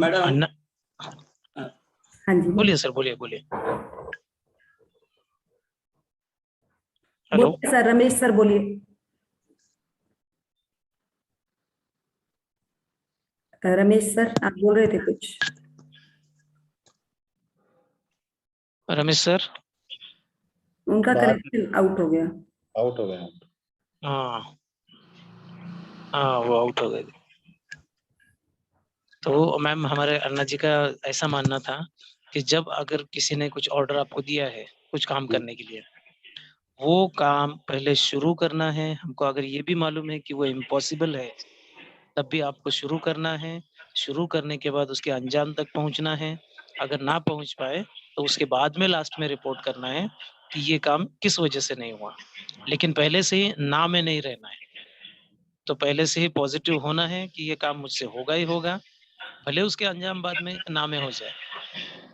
Madam अन्ना, हाँ जी बोलिए sir, बोलिए बोलिए। हेलो बोलिए सर, रमेश सर बोलिए। रमेश सर आप बोल रहे थे कुछ? रमेश सर। उनका कनेक्शन आउट हो गया। आउट हो गया। हाँ हाँ, वो आउट हो गए। तो मैम, हमारे अन्ना जी का ऐसा मानना था कि जब अगर किसी ने कुछ ऑर्डर आपको दिया है कुछ काम करने के लिए, वो काम पहले शुरू करना है। हमको अगर ये भी मालूम है कि वो इम्पॉसिबल है, तब भी आपको शुरू करना है। शुरू करने के बाद उसके अंजाम तक पहुंचना है। अगर ना पहुंच पाए तो उसके बाद में लास्ट में रिपोर्ट करना है कि ये काम किस वजह से नहीं हुआ। लेकिन पहले से ही ना में नहीं रहना है। तो पहले से ही पॉजिटिव होना है कि ये काम मुझसे होगा ही होगा, भले उसके अंजाम बाद में ना में हो जाए।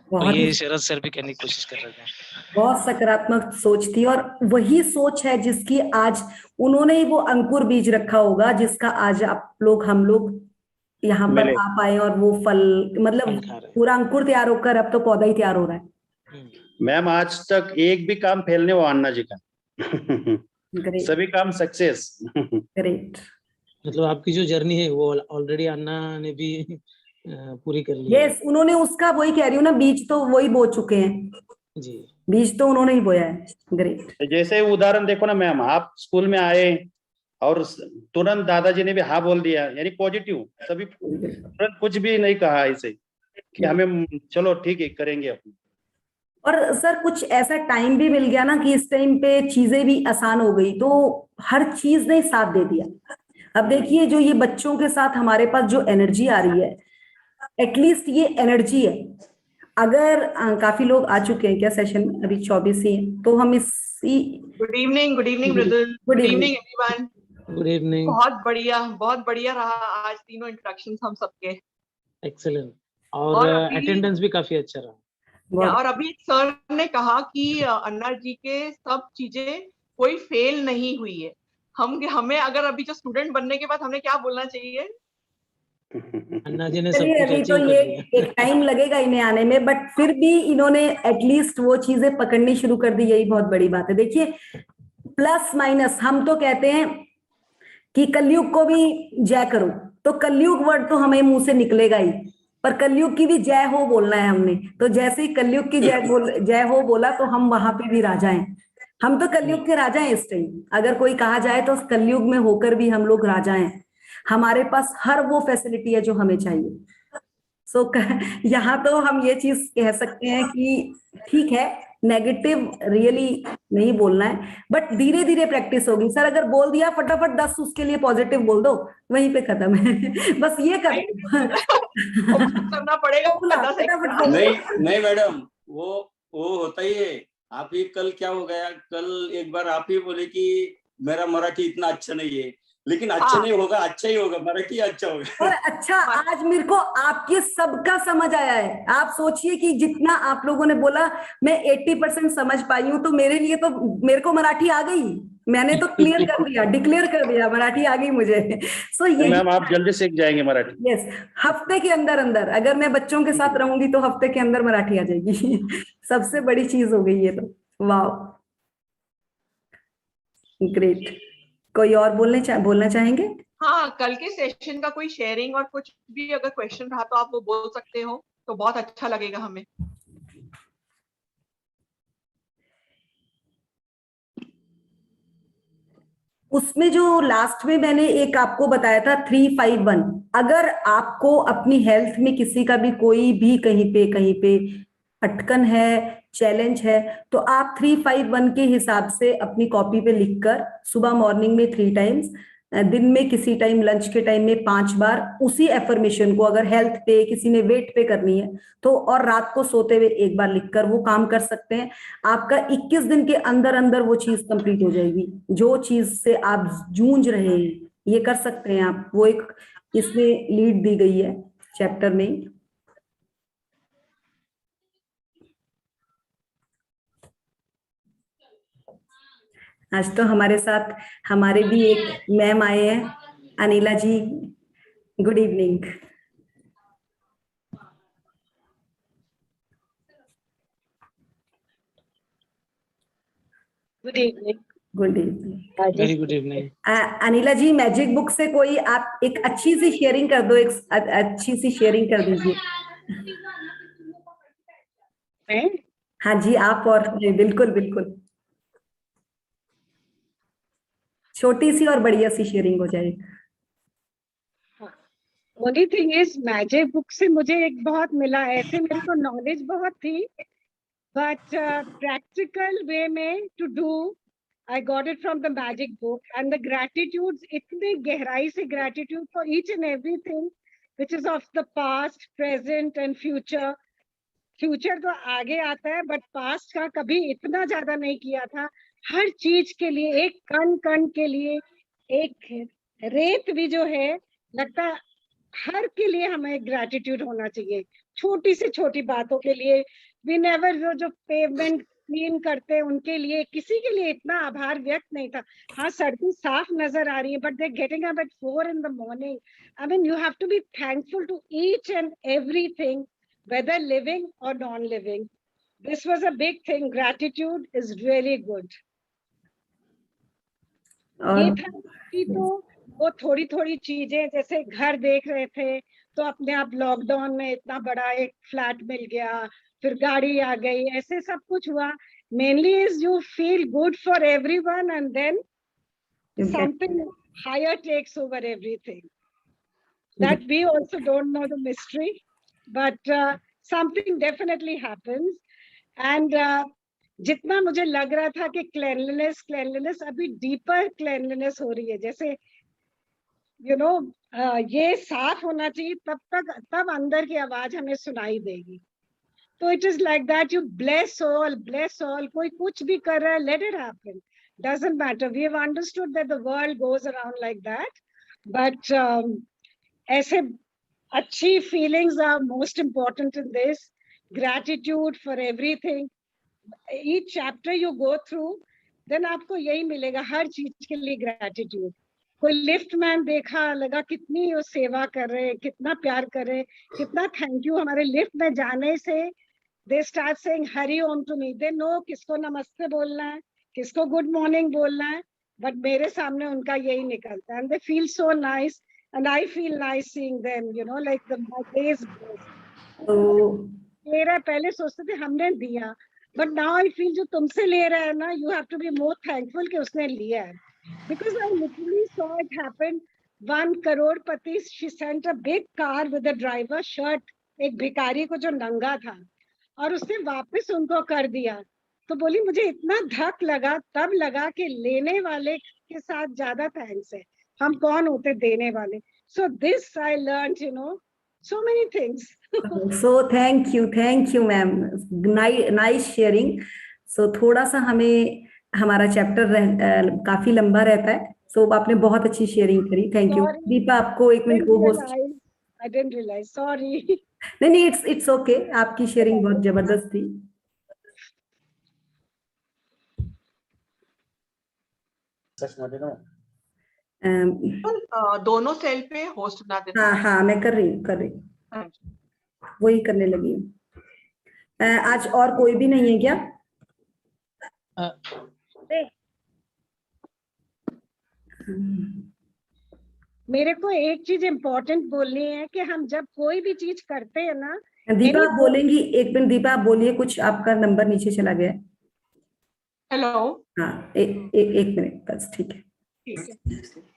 तो बहुत ही ये शरद सर भी कहने की कोशिश कर रहे थे। बहुत सकारात्मक सोच थी, और वही सोच है जिसकी आज उन्होंने ही वो अंकुर बीज रखा होगा, जिसका आज आप लोग हम लोग यहाँ पर आ पाए और वो फल, मतलब फल खा रहे हैं। पूरा अंकुर तैयार होकर अब तो पौधा ही तैयार हो रहा है। मैम आज तक एक भी काम फेल नहीं हुआ अन्ना जी का। ग्रेट सभी काम सक्सेस। ग्रेट। मतलब आपकी जो जर्नी है वो ऑलरेडी अन्ना ने भी पूरी कर ली है। यस, उन्होंने उसका, वही कह रही हूँ ना, बीज तो वही बो चुके हैं। जी, बीज तो उन्होंने ही बोया है। ग्रेट। जैसे उदाहरण देखो ना मैम, आप स्कूल में आए और तुरंत दादाजी ने भी हाँ बोल दिया, यानी पॉजिटिव। सभी तुरंत कुछ भी नहीं कहा ऐसे कि हमें चलो ठीक है करेंगे अपने। और सर कुछ ऐसा टाइम भी मिल गया ना कि इस टाइम पे चीजें भी आसान हो गई, तो हर चीज ने साथ दे दिया। अब देखिए जो ये बच्चों के साथ हमारे पास जो एनर्जी आ रही है, एटलीस्ट ये एनर्जी है। अगर काफी लोग आ चुके हैं क्या सेशन में? अभी 24 ही है, तो हम इसी good evening Mridul, good evening everyone. Good evening. बहुत बढ़िया रहा आज तीनों इंट्रोडक्शंस हम सबके। एक्सीलेंट। और अटेंडेंस भी काफी अच्छा रहा। और अभी सर ने कहा कि अन्ना जी के सब चीजें कोई फेल नहीं हुई है। हमें अगर अभी जो स्टूडेंट बनने के बाद हमें क्या बोलना चाहिए? अन्ना जी ने सब चलिए कुछ अभी तो अचीव ये कर लिया। एक टाइम लगेगा इन्हें आने में, बट फिर भी इन्होंने एटलीस्ट वो चीजें पकड़नी शुरू कर दी, यही बहुत बड़ी बात है। देखिए प्लस माइनस, हम तो कहते हैं कि कलयुग को भी जय करो, तो कलयुग वर्ड तो हमें मुंह से निकलेगा ही, पर कलयुग की भी जय हो बोलना है हमने। तो जैसे ही कलयुग की जय हो बोला, तो हम वहां पे भी राजा हैं। हम तो कलयुग के राजा हैं इस टाइम, अगर कोई कहा जाए तो कलयुग में होकर भी हम लोग राजा हैं। हमारे पास हर वो फैसिलिटी है जो हमें चाहिए। सो यहाँ तो हम ये चीज कह सकते हैं कि ठीक है, नेगेटिव रियली नहीं बोलना है, बट धीरे धीरे प्रैक्टिस होगी। सर अगर बोल दिया फटाफट 10 उसके लिए पॉजिटिव बोल दो, वहीं पे खत्म है। बस ये कर करना पड़ेगा 10 फटाफट। नहीं मैडम, वो होता ही है। आप ही कल क्या हो गया, कल एक बार आप ही बोले कि मेरा मराठी इतना अच्छा नहीं है, लेकिन अच्छा नहीं होगा, अच्छा ही होगा, मराठी अच्छा होगा। और अच्छा, आज मेरे को आपके सबका समझ आया है। आप सोचिए कि जितना आप लोगों ने बोला मैं 80% समझ पाई हूँ, तो मेरे लिए तो मेरे को मराठी आ गई। मैंने तो क्लियर कर दिया, डिक्लेयर कर दिया, मराठी आ गई मुझे। सो ये मैम आप जल्दी सीख जाएंगे मराठी। यस, हफ्ते के अंदर अंदर अगर मैं बच्चों के साथ रहूंगी तो हफ्ते के अंदर मराठी आ जाएगी। सबसे बड़ी चीज हो गई ये तो। वाह, ग्रेट। कोई और बोलना चाहेंगे? हाँ, कल के सेशन का कोई शेयरिंग और कुछ भी अगर क्वेश्चन रहा तो आप वो बोल सकते हो, तो बहुत अच्छा लगेगा हमें। उसमें जो लास्ट में मैंने एक आपको बताया था 351, अगर आपको अपनी हेल्थ में किसी का भी कोई भी कहीं पे अटकन है, चैलेंज है, तो आप 351 के हिसाब से अपनी कॉपी पे लिखकर सुबह मॉर्निंग में 3 टाइम्स, दिन में किसी टाइम लंच के टाइम में 5 बार उसी एफर्मेशन को, अगर हेल्थ पे किसी ने वेट पे करनी है तो, और रात को सोते हुए एक बार लिखकर वो काम कर सकते हैं। आपका 21 दिन के अंदर अंदर वो चीज कंप्लीट हो जाएगी। जो चीज से आप जूझ रहे हैं ये कर सकते हैं आप। वो एक इसमें लीड दी गई है चैप्टर में। आज तो हमारे साथ हमारे भी एक मैम आए हैं, Anila ji. Good evening. Good evening. Good evening. Very good evening. Anila ji, magic book से कोई आप एक अच्छी सी शेयरिंग कर दो, एक अच्छी सी शेयरिंग कर दीजिए। हाँ जी, आप और बिल्कुल बिल्कुल, छोटी सी और बढ़िया सी शेयरिंग हो जाए। Only thing is magic book से मुझे एक बहुत मिला, ऐसे मेरे को नॉलेज बहुत थी, बट प्रैक्टिकल वे में to do I got it from the magic book, and the gratitudes, इतने गहराई से gratitude for each and everything which is of the past, present and future. Future तो आगे आता है, but past का कभी इतना ज्यादा नहीं किया था। हर चीज के लिए, एक कण कण के लिए, एक रेत भी जो है, लगता है हर के लिए हमें ग्रेटिट्यूड होना चाहिए, छोटी से छोटी बातों के लिए। वी नेवर, जो पेवमेंट क्लीन करते उनके लिए, किसी के लिए इतना आभार व्यक्त नहीं था। हाँ, सड़कें साफ नजर आ रही है, but they getting up at 4 in the morning. I mean, you have to be thankful to each and everything, whether living or non-living. This was a big thing. Gratitude is really good. ये था कि तो वो थोड़ी थोड़ी चीजें, जैसे घर देख रहे थे तो अपने आप लॉकडाउन में इतना बड़ा एक फ्लैट मिल गया, फिर गाड़ी आ गई, ऐसे सब कुछ हुआ। Mainly is you feel good for everyone and then something higher takes over everything, that we also don't know the mystery, but something definitely happens. And जितना मुझे लग रहा था कि क्लेanलीनेस अभी डीपर क्लेanलीनेस हो रही है, जैसे ये साफ होना चाहिए, तब अंदर की आवाज हमें सुनाई देगी। तो it is like that, you bless all. कोई कुछ भी कर रहा है, let it happen, doesn't matter. We have understood that the world goes around like that, but ऐसे अच्छी feelings are most important in this. Gratitude for everything, each chapter you go through, then आपको यही मिलेगा, हर चीज के लिए gratitude. कोई lift man देखा, लगा कितनी वो सेवा कर रहे, कितना प्यार कर रहे, कितना थैंक यू। हमारे लिफ्ट में जाने से they start saying Hari Om to me, they know किसको नमस्ते बोलना है, किसको गुड मॉर्निंग बोलना है, बट मेरे सामने उनका यही निकलता है, and they feel so nice and I feel nice seeing them, like the days मेरा। पहले सोचते थे हमने दिया, but now I feel जो तुमसे ले रहा है ना, you have to be more thankful कि उसने लिया है, because I literally saw it happen. 1 crorepati, she sent a big car with a driver shirt, एक भिखारी को जो नंगा था, और उसने वापस उनको कर दिया। तो बोली मुझे इतना धक लगा, तब लगा कि लेने वाले के साथ ज्यादा थैंक्स है, हम कौन होते देने वाले। So this I learned, so many things. So thank you ma'am, nice sharing. So थोड़ा सा हमें हमारा चैप्टर काफी लंबा रहता है, सो आपने बहुत अच्छी शेयरिंग करी, थैंक यू। दीपा, आपको 1 मिनट को host. I didn't realize, sorry. नहीं, इट्स ओके, आपकी शेयरिंग बहुत जबरदस्त थी। दोनों सेल पे होस्ट बना देना। हाँ, मैं कर रही हूँ, वही करने लगी हूँ। आज और कोई भी नहीं है क्या? मेरे को एक चीज इम्पोर्टेंट बोलनी है कि हम जब कोई भी चीज करते हैं ना। दीपा आप बोलेंगी? 1 मिनट दीपा, आप बोलिए, कुछ आपका नंबर नीचे चला गया है। हेलो। हाँ, एक मिनट बस, ठीक है।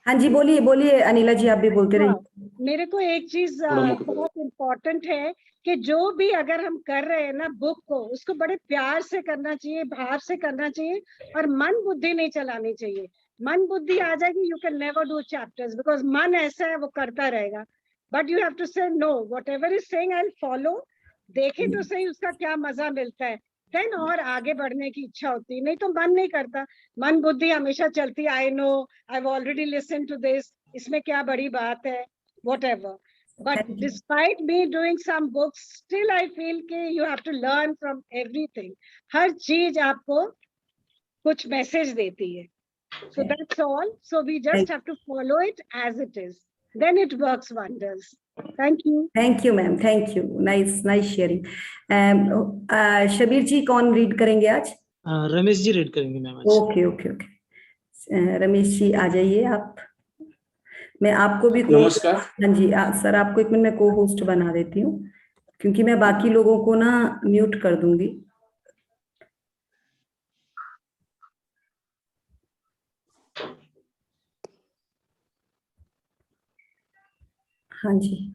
हाँ जी, बोलिए अनिला जी, आप भी बोलते रहिए। मेरे को एक चीज बहुत इम्पोर्टेंट है कि जो भी अगर हम कर रहे हैं ना बुक को, उसको बड़े प्यार से करना चाहिए, भाव से करना चाहिए, और मन बुद्धि नहीं चलानी चाहिए। मन बुद्धि आ जाएगी, you can never do chapters, because मन ऐसा है, वो करता रहेगा। But you have to say no, whatever is saying I will follow. देखे तो सही उसका क्या मजा मिलता है, देन और आगे बढ़ने की इच्छा होती है, नहीं तो मन नहीं करता। मन बुद्धि हमेशा चलती, I know, I have already listen to this, इसमें क्या बड़ी बात है, whatever. But despite me doing some books, still I feel कि you have to learn from everything. हर चीज आपको कुछ मैसेज देती है। So that's all. So we just have to follow it as it is. Then it works wonders. Thank you. Thank you ma'am, thank you. Nice sharing. Shabir जी कौन read करेंगे आज? Ramesh ji read करेंगे ma'am आज। Okay okay okay, Ramesh ji आ जाइए आप। मैं आपको भी नमस्कार। हाँ जी सर, आपको 1 मिनट में को होस्ट बना देती हूँ, क्योंकि मैं बाकी लोगों को ना म्यूट कर दूंगी। हाँ जी।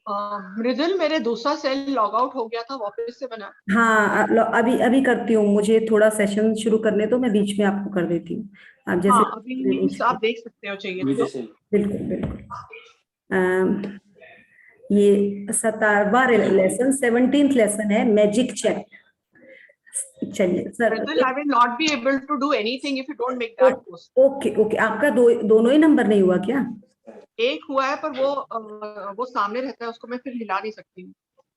मृदुल, मेरे दूसरा सेल लॉग आउट हो गया था, वापस से बना। हाँ अभी अभी करती हूँ, मुझे थोड़ा सेशन शुरू करने तो मैं बीच में आपको कर देती हूँ, आप जैसे। हाँ, अभी मीन्स आप देख सकते हो चाहिए तो। बिल्कुल बिल्कुल। ये 17वां लेसन, 17th लेसन है, मैजिक चेक। चलिए sir. Mridul, I will not be able to do anything if you don't make that post. Okay okay, आपका दोनों ही नंबर नहीं हुआ क्या? एक हुआ है, पर वो सामने रहता है, उसको मैं फिर हिला नहीं सकती हूँ।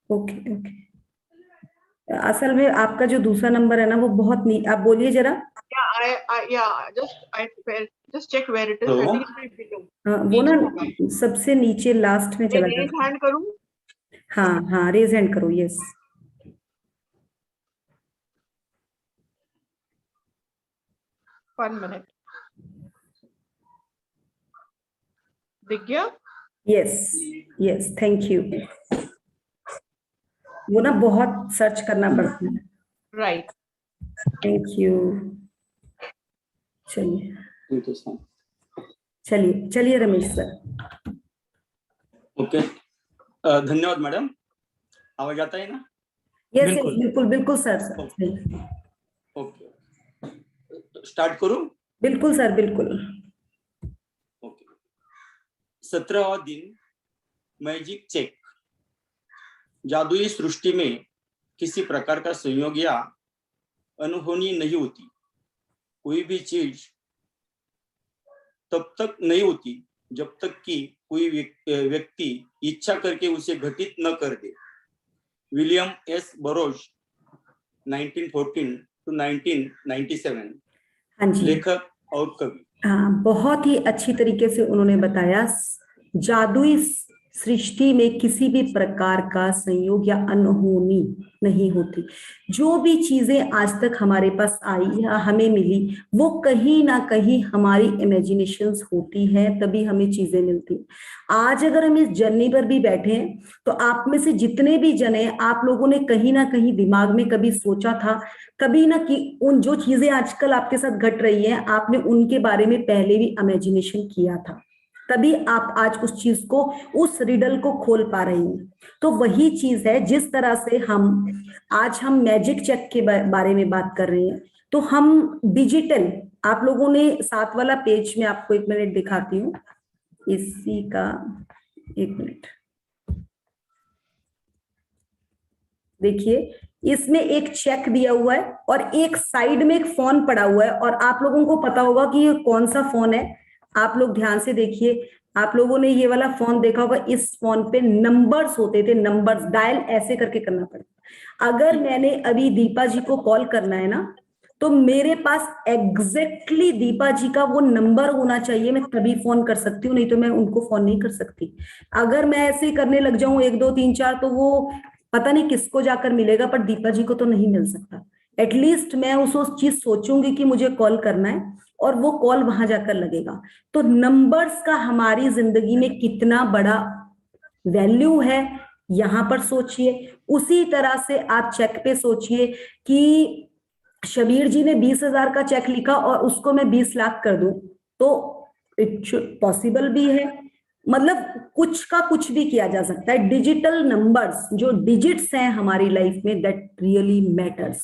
ओके ओके, असल में आपका जो दूसरा नंबर है ना वो बहुत आप बोलिए जरा। Just check where it is. I think it's below. वो ना सबसे नीचे लास्ट में चला रेज हैंड करूँ? हाँ रेज हैंड करो, यस। One minute. दिख गया? Yes yes, thank you. वो ना बहुत सर्च करना पड़ता है। Right, thank you. चलिए रमेश सर। ओके, धन्यवाद मैडम। आवाज आता है ना? यस बिल्कुल बिल्कुल सर। ओके, स्टार्ट करूं? बिल्कुल सर, बिल्कुल। ओके, 17वां दिन, मैजिक चेक। जादुई सृष्टि में किसी प्रकार का संयोग या अनहोनी नहीं होती। कोई भी चीज तब तक नहीं होती जब तक कि कोई व्यक्ति इच्छा करके उसे घटित न कर दे। विलियम एस बरोज, 1914 to 1997, हाँ जी, लेखक और कवि। हाँ, बहुत ही अच्छी तरीके से उन्होंने बताया। जादुई सृष्टि में किसी भी प्रकार का संयोग या अनहोनी नहीं होती। जो भी चीजें आज तक हमारे पास आई या हमें मिली, वो कहीं ना कहीं हमारी इमेजिनेशंस होती है, तभी हमें चीजें मिलती। आज अगर हम इस जर्नी पर भी बैठे हैं, तो आप में से जितने भी जने, आप लोगों ने कहीं ना कहीं दिमाग में कभी सोचा था, कभी ना कि उन जो चीजें आजकल आपके साथ घट रही हैं, आपने उनके बारे में पहले भी इमेजिनेशन किया था, तभी आप आज उस चीज को, उस रिडल को खोल पा रही हैं। तो वही चीज है, जिस तरह से आज हम मैजिक चेक के बारे में बात कर रहे हैं, तो हम डिजिटल, आप लोगों ने 7 वाला पेज में आपको 1 मिनट दिखाती हूँ, इसी का 1 मिनट देखिए। इसमें एक चेक दिया हुआ है और एक साइड में एक फोन पड़ा हुआ है, और आप लोगों को पता होगा कि ये कौन सा फोन है। आप लोग ध्यान से देखिए, आप लोगों ने ये वाला फोन देखा होगा। इस फोन पे नंबर्स होते थे, नंबर्स डायल ऐसे करके करना पड़ता। अगर मैंने अभी दीपा जी को कॉल करना है ना, तो मेरे पास एग्जैक्टली दीपा जी का वो नंबर होना चाहिए, मैं तभी फोन कर सकती हूँ, नहीं तो मैं उनको फोन नहीं कर सकती। अगर मैं ऐसे ही करने लग जाऊं 1 2 3 4, तो वो पता नहीं किसको जाकर मिलेगा, पर दीपा जी को तो नहीं मिल सकता। एटलीस्ट मैं उस चीज सोचूंगी कि मुझे कॉल करना है, और वो कॉल वहां जाकर लगेगा। तो नंबर्स का हमारी जिंदगी में कितना बड़ा वैल्यू है, यहां पर सोचिए। उसी तरह से आप चेक पे सोचिए कि शबीर जी ने 20,000 का चेक लिखा और उसको मैं 20 लाख कर दूं, तो इट पॉसिबल भी है। मतलब कुछ का कुछ भी किया जा सकता है। डिजिटल नंबर्स, जो डिजिट्स हैं हमारी लाइफ में, दैट रियली मैटर्स।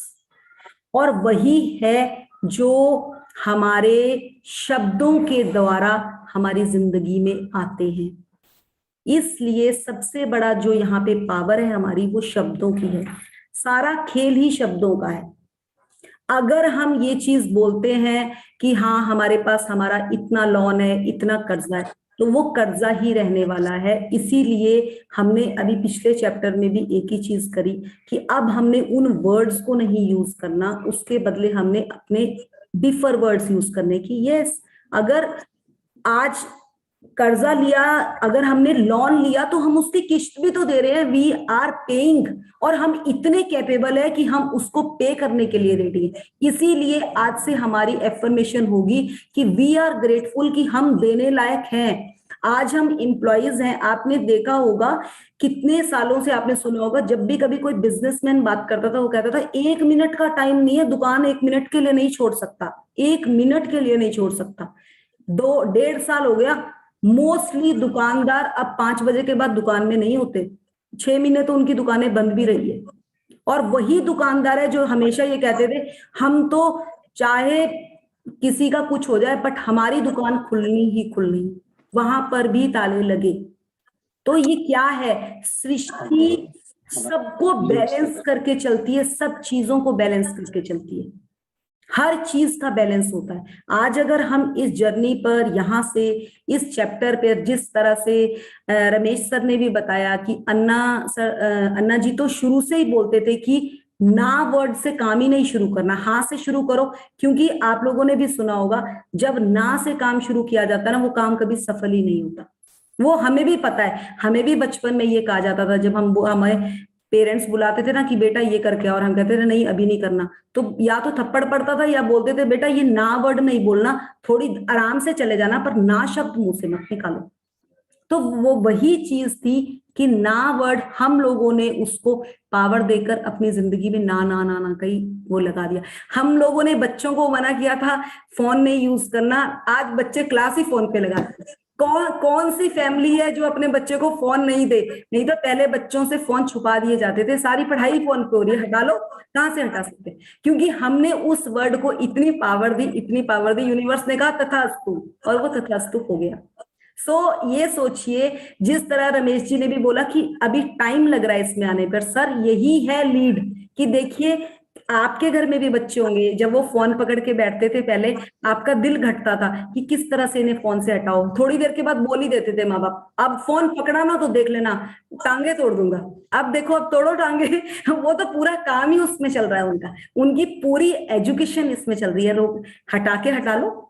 और वही है जो हमारे शब्दों के द्वारा हमारी जिंदगी में आते हैं। इसलिए सबसे बड़ा जो यहाँ पे पावर है हमारी, वो शब्दों की है। सारा खेल ही शब्दों का है। अगर हम ये चीज बोलते हैं कि हाँ हमारे पास हमारा इतना लोन है, इतना कर्जा है, तो वो कर्जा ही रहने वाला है। इसीलिए हमने अभी पिछले चैप्टर में भी एक ही चीज करी कि अब हमने उन वर्ड्स को नहीं यूज करना, उसके बदले हमने अपने डिफर वर्ड्स यूज करने की। यस, अगर आज कर्जा लिया, अगर हमने लोन लिया तो हम उसकी किस्त भी तो दे रहे हैं, वी आर पेइंग, और हम इतने कैपेबल है कि हम उसको पे करने के लिए रेडी हैं। इसीलिए आज से हमारी एफर्मेशन होगी कि वी आर ग्रेटफुल, कि हम देने लायक हैं। आज हम एम्प्लॉइज हैं। आपने देखा होगा कितने सालों से आपने सुना होगा, जब भी कभी कोई बिजनेसमैन बात करता था वो कहता था 1 मिनट का टाइम नहीं है, दुकान 1 मिनट के लिए नहीं छोड़ सकता, 1 मिनट के लिए नहीं छोड़ सकता। 2-1.5 साल हो गया, मोस्टली दुकानदार अब 5 बजे के बाद दुकान में नहीं होते, 6 महीने तो उनकी दुकानें बंद भी रही है। और वही दुकानदार है जो हमेशा ये कहते थे हम तो चाहे किसी का कुछ हो जाए बट हमारी दुकान खुलनी ही खुलनी, वहां पर भी ताले लगे। तो ये क्या है, सृष्टि सबको बैलेंस करके चलती है, सब चीजों को बैलेंस करके चलती है, हर चीज का बैलेंस होता है। आज अगर हम इस जर्नी पर, यहाँ से इस चैप्टर पे, जिस तरह से रमेश सर ने भी बताया कि अन्ना जी तो शुरू से ही बोलते थे कि ना वर्ड से काम ही नहीं शुरू करना, हाँ से शुरू करो, क्योंकि आप लोगों ने भी सुना होगा जब ना से काम शुरू किया जाता है ना, वो काम कभी सफल ही नहीं होता। वो हमें भी पता है, हमें भी बचपन में ये कहा जाता था, जब हमें पेरेंट्स बुलाते थे ना कि बेटा ये करके, और हम कहते थे नहीं अभी नहीं करना, तो या तो थप्पड़ पड़ता था या बोलते थे बेटा ये ना वर्ड नहीं बोलना, थोड़ी आराम से चले जाना, पर ना शब्द मुंह से मत निकालो। तो वो वही चीज थी कि ना वर्ड हम लोगों ने उसको पावर देकर अपनी जिंदगी में ना ना ना ना कहीं वो लगा दिया। हम लोगों ने बच्चों को मना किया था फोन नहीं यूज करना, आज बच्चे क्लास ही फोन पे लगाते हैं। कौन सी फैमिली है जो अपने बच्चे को फोन नहीं दे? नहीं तो पहले बच्चों से फोन छुपा दिए जाते थे, सारी पढ़ाई फोन पे हो रही है, हटा लो, कहां से हटा सकते? क्योंकि हमने उस वर्ड को इतनी पावर दी, इतनी पावर दी, यूनिवर्स ने कहा तथास्तु, और वो तथास्तु हो गया। ये सोचिए, जिस तरह रमेश जी ने भी बोला कि अभी टाइम लग रहा है इसमें आने पर, सर यही है लीड, कि देखिए आपके घर में भी बच्चे होंगे, जब वो फोन पकड़ के बैठते थे पहले, आपका दिल घटता था कि किस तरह से इन्हें फोन से हटाओ, थोड़ी देर के बाद बोल ही देते थे माँ बाप, अब फोन पकड़ा ना तो देख लेना टांगे तोड़ दूंगा। अब देखो, अब तोड़ो टांगे वो तो पूरा काम ही उसमें चल रहा है उनका, उनकी पूरी एजुकेशन इसमें चल रही है। लोग हटा लो,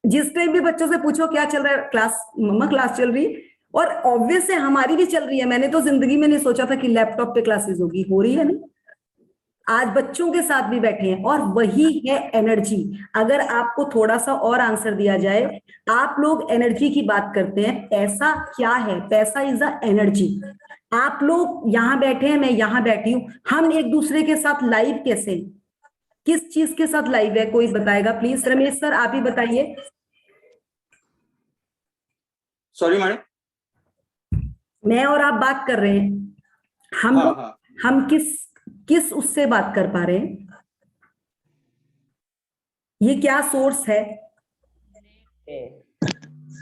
जिस टाइम भी बच्चों से पूछो क्या चल रहा है, क्लास मम्मा क्लास चल रही है, और ऑब्वियस है हमारी भी चल रही है। मैंने तो जिंदगी में नहीं सोचा था कि लैपटॉप पे क्लासेस होगी, हो रही है नहीं, आज बच्चों के साथ भी बैठे हैं, और वही है एनर्जी। अगर आपको थोड़ा सा और आंसर दिया जाए, आप लोग एनर्जी की बात करते हैं, पैसा क्या है? पैसा इज अ एनर्जी। आप लोग यहाँ बैठे हैं, मैं यहाँ बैठी हूं, हम एक दूसरे के साथ लाइव कैसे, किस चीज के साथ लाइव है, कोई बताएगा प्लीज? रमेश सर आप ही बताइए। सॉरी मैडम, मैं और आप बात कर रहे हैं, हम किस उससे बात कर पा रहे हैं? ये क्या सोर्स है?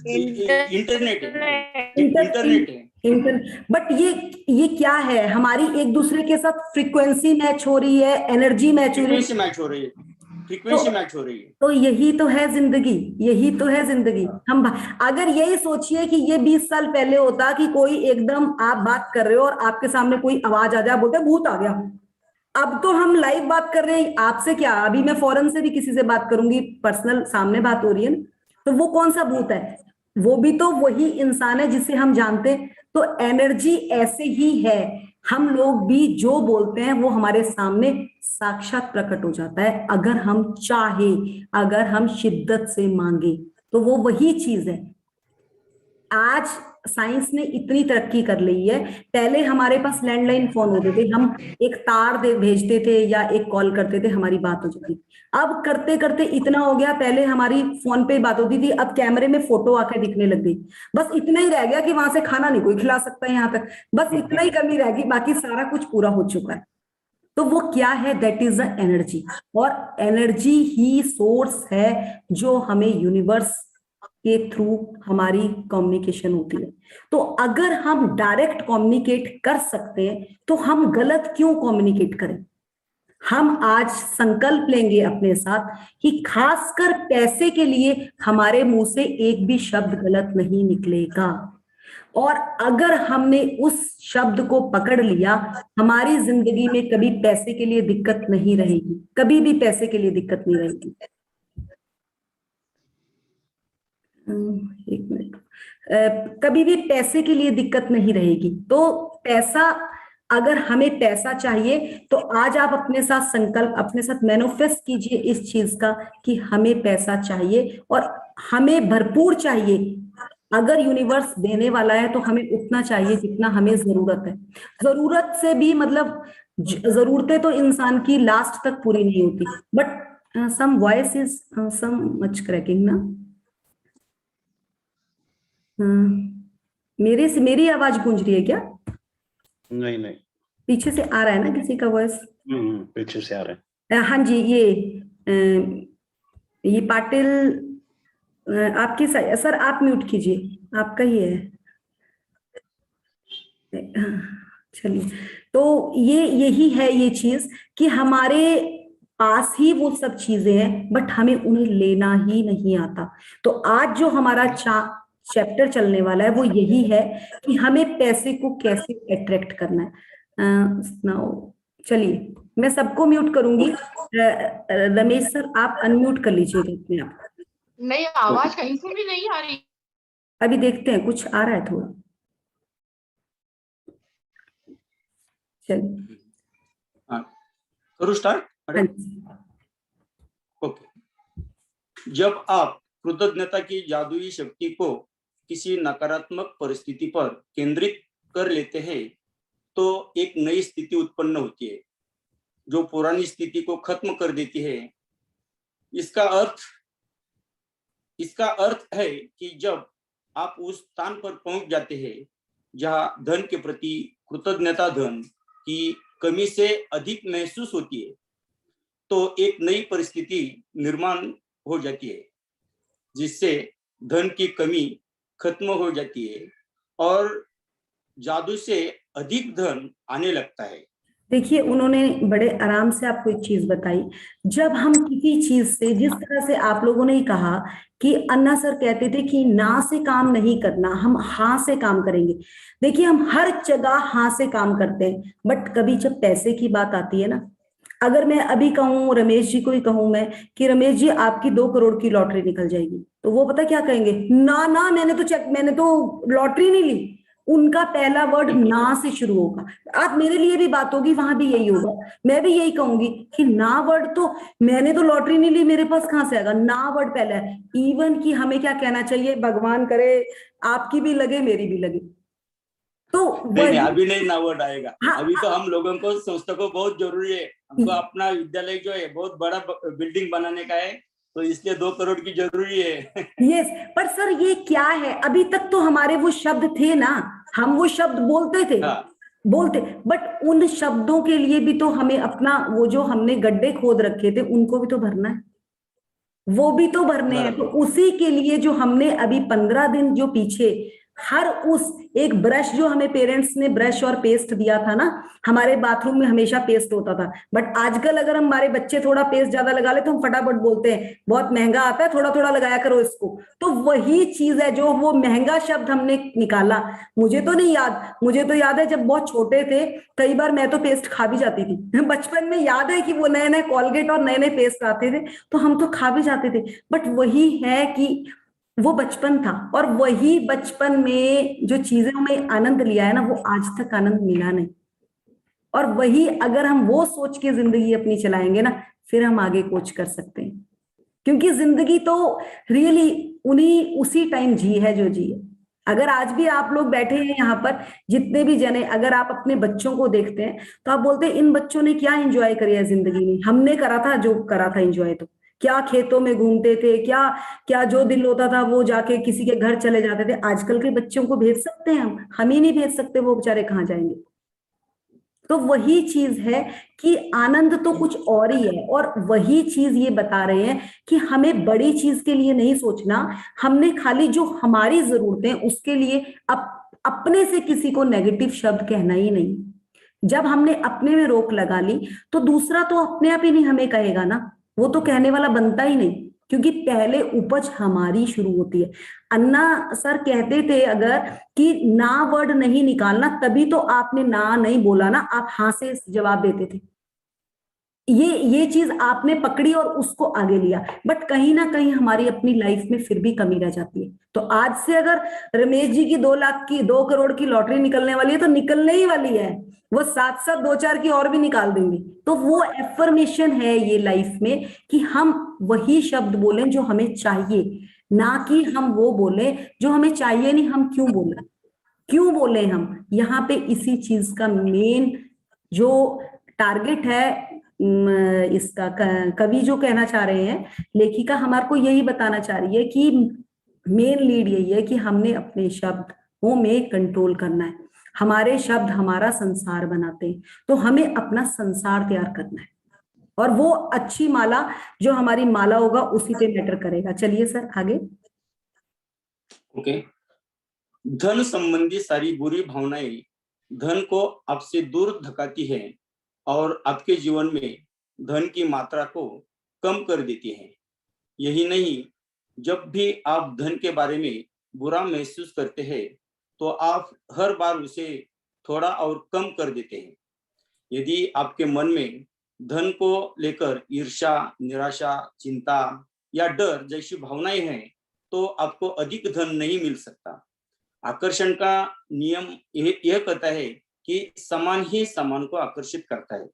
इंटरनेट है। बट ये क्या है? हमारी एक दूसरे के साथ फ्रीक्वेंसी मैच हो रही है, एनर्जी मैच हो रही है, फ्रीक्वेंसी मैच हो रही है। तो यही तो है जिंदगी, यही तो है जिंदगी। हम अगर यही सोचिए कि ये 20 साल पहले होता कि कोई एकदम, आप बात कर रहे हो और आपके सामने कोई आवाज आ जाए, बोलते भूत आ गया। अब तो हम लाइव बात कर रहे हैं आपसे, क्या अभी मैं फॉरेन से भी किसी से बात करूंगी, पर्सनल सामने बात हो रही है ना, तो वो कौन सा भूत है? वो भी तो वही इंसान है जिसे हम जानते हैं। तो एनर्जी ऐसे ही है, हम लोग भी जो बोलते हैं वो हमारे सामने साक्षात प्रकट हो जाता है, अगर हम चाहे, अगर हम शिद्दत से मांगे, तो वो वही चीज है। आज साइंस ने इतनी तरक्की कर ली है, पहले हमारे पास लैंडलाइन फोन होते थे, हम एक तार भेजते थे या एक कॉल करते थे, हमारी बात हो जाती। अब करते करते इतना हो गया, पहले हमारी फोन पे बात होती थी, अब कैमरे में फोटो आके दिखने लग गई। बस इतना ही रह गया कि वहां से खाना नहीं कोई खिला सकता है यहाँ तक, बस इतना ही कमी रह गई, बाकी सारा कुछ पूरा हो चुका है। तो वो क्या है? दैट इज द एनर्जी, और एनर्जी ही सोर्स है जो हमें यूनिवर्स के थ्रू हमारी कम्युनिकेशन होती है। तो अगर हम डायरेक्ट कम्युनिकेट कर सकते हैं तो हम गलत क्यों कम्युनिकेट करें? हम आज संकल्प लेंगे अपने साथ कि खासकर पैसे के लिए हमारे मुंह से एक भी शब्द गलत नहीं निकलेगा, और अगर हमने उस शब्द को पकड़ लिया, हमारी जिंदगी में कभी पैसे के लिए दिक्कत नहीं रहेगी, कभी भी पैसे के लिए दिक्कत नहीं रहेगी। एक मिनट, कभी भी पैसे के लिए दिक्कत नहीं रहेगी। तो पैसा, अगर हमें पैसा चाहिए तो आज आप अपने साथ संकल्प, अपने साथ मैनिफेस्ट कीजिए इस चीज का कि हमें पैसा चाहिए और हमें भरपूर चाहिए। अगर यूनिवर्स देने वाला है तो हमें उतना चाहिए जितना हमें जरूरत है। जरूरत से भी मतलब जरूरतें तो इंसान की लास्ट तक पूरी नहीं होती, but some voice is some much cracking ना। मेरे से मेरी आवाज गूंज रही है क्या? नहीं नहीं, पीछे से आ रहा है ना किसी का वॉइस? पीछे से आ रहे हैं। हाँ जी, ये पाटिल आपकी सर आप म्यूट कीजिए, आपका ही है। चलिए, तो यही है ये चीज कि हमारे पास ही वो सब चीजें हैं बट हमें उन्हें लेना ही नहीं आता। तो आज जो हमारा चैप्टर चलने वाला है वो यही है कि हमें पैसे को कैसे अट्रैक्ट करना है। चलिए, मैं सबको म्यूट करूंगी। रमेश सर आप अनम्यूट कर लीजिएगा अपने आप। नहीं, आवाज कहीं से भी नहीं आ रही। अभी देखते हैं, कुछ आ रहा है थोड़ा। चलिए, करूँ स्टार्ट? हाँ जी। ओके। जब आप कृतज्ञता की जादुई शक्ति को किसी नकारात्मक परिस्थिति पर केंद्रित कर लेते हैं तो एक नई स्थिति उत्पन्न होती है जो पुरानी स्थिति को खत्म कर देती है। इसका अर्थ है कि जब आप उस स्थान पर पहुंच जाते हैं जहां धन के प्रति कृतज्ञता धन की कमी से अधिक महसूस होती है तो एक नई परिस्थिति निर्माण हो जाती है जिससे धन की कमी खत्म हो जाती है और जादू से अधिक धन आने लगता है। देखिए, उन्होंने बड़े आराम से आपको एक चीज बताई। जब हम किसी चीज से, जिस तरह से आप लोगों ने कहा कि अन्ना सर कहते थे कि ना से काम नहीं करना, हम हाँ से काम करेंगे। देखिए, हम हर जगह हाँ से काम करते हैं बट कभी जब पैसे की बात आती है ना, अगर मैं अभी कहूँ, रमेश जी को ही कहूँ मैं कि रमेश जी आपकी 2 करोड़ की लॉटरी निकल जाएगी, तो वो पता क्या कहेंगे? ना ना, मैंने तो लॉटरी नहीं ली। उनका पहला वर्ड ना से शुरू होगा। आज मेरे लिए भी बात होगी, वहां भी यही होगा। मैं भी यही कहूंगी कि ना वर्ड तो, मैंने तो लॉटरी नहीं ली, मेरे पास कहां से आएगा? ना वर्ड पहला है। इवन कि हमें क्या कहना चाहिए? भगवान करे आपकी भी लगे, मेरी भी लगे। तो नहीं, अभी नहीं ना वर्ड आएगा। हाँ, अभी तो हम लोगों को संस्था को बहुत जरूरी है। हमको अपना विद्यालय जो है बहुत बड़ा बिल्डिंग बनाने का है तो इसलिए 2 करोड़ की जरूरी है। यस, पर सर ये क्या है? अभी तक तो हमारे वो शब्द थे ना, हम वो शब्द बोलते थे। हाँ। बोलते, बट उन शब्दों के लिए भी तो हमें अपना वो जो हमने गड्ढे खोद रखे थे उनको भी तो भरना है, वो भी तो भरने हैं। तो उसी के लिए जो हमने अभी 15 दिन जो पीछे हर उस एक ब्रश जो हमें पेरेंट्स ने ब्रश और पेस्ट दिया था ना, हमारे बाथरूम में हमेशा पेस्ट होता था बट आजकल अगर हमारे बच्चे थोड़ा पेस्ट ज्यादा लगा ले तो हम फटाफट बोलते हैं बहुत महंगा आता है, थोड़ा थोड़ा लगाया करो इसको। तो वही चीज है जो वो महंगा शब्द हमने निकाला। मुझे तो नहीं याद, मुझे तो याद है जब बहुत छोटे थे कई बार मैं तो पेस्ट खा भी जाती थी। बचपन में याद है कि वो नए नए कॉलगेट और नए नए पेस्ट आते थे तो हम तो खा भी जाते थे। बट वही है कि वो बचपन था और वही बचपन में जो चीजें में आनंद लिया है ना, वो आज तक आनंद मिला नहीं। और वही अगर हम वो सोच के जिंदगी अपनी चलाएंगे ना, फिर हम आगे कोच कर सकते हैं। क्योंकि जिंदगी तो रियली उसी टाइम जी है जो जी है। अगर आज भी आप लोग बैठे हैं यहाँ पर जितने भी जने, अगर आप अपने बच्चों को देखते हैं तो आप बोलते हैं इन बच्चों ने क्या एंजॉय किया जिंदगी में। हमने करा था जो करा था एंजॉय, तो क्या खेतों में घूमते थे, क्या क्या जो दिल होता था वो जाके किसी के घर चले जाते थे। आजकल के बच्चों को भेज सकते हैं हम ही नहीं भेज सकते, वो बेचारे कहाँ जाएंगे। तो वही चीज है कि आनंद तो कुछ और ही है। और वही चीज ये बता रहे हैं कि हमें बड़ी चीज के लिए नहीं सोचना, हमने खाली जो हमारी जरूरतें उसके लिए अपने से किसी को नेगेटिव शब्द कहना ही नहीं। जब हमने अपने में रोक लगा ली तो दूसरा तो अपने आप ही नहीं हमें कहेगा ना, वो तो कहने वाला बनता ही नहीं, क्योंकि पहले उपज हमारी शुरू होती है। अन्ना सर कहते थे अगर कि ना वर्ड नहीं निकालना, तभी तो आपने ना नहीं बोला ना, आप हाँ से जवाब देते थे। ये चीज आपने पकड़ी और उसको आगे लिया, बट कहीं ना कहीं हमारी अपनी लाइफ में फिर भी कमी रह जाती है। तो आज से अगर रमेश जी की 2 करोड़ की लॉटरी निकलने वाली है तो निकलने ही वाली है, वो साथ साथ 2-4 की और भी निकाल देंगे। तो वो एफर्मेशन है ये लाइफ में कि हम वही शब्द बोलें जो हमें चाहिए, ना कि हम वो बोले जो हमें चाहिए नहीं। हम क्यों बोले हम यहाँ पे, इसी चीज का मेन जो टारगेट है इसका कवि जो कहना चाह रहे हैं, लेखिका हमारे को यही बताना चाह रही है कि मेन लीड यही है कि हमने अपने शब्दों में कंट्रोल करना है। हमारे शब्द हमारा संसार बनाते हैं, तो हमें अपना संसार तैयार करना है, और वो अच्छी माला जो हमारी माला होगा उसी पे मैटर करेगा। चलिए सर आगे। ओके। धन संबंधी सारी बुरी भावनाएं धन को आपसे दूर धकाती है और आपके जीवन में धन की मात्रा को कम कर देती है। यही नहीं, जब भी आप धन के बारे में बुरा महसूस करते हैं तो आप हर बार उसे थोड़ा और कम कर देते हैं। यदि आपके मन में धन को लेकर ईर्ष्या, निराशा, चिंता या डर जैसी भावनाएं हैं तो आपको अधिक धन नहीं मिल सकता। आकर्षण का नियम यह कहता है कि समान ही समान को आकर्षित करता है।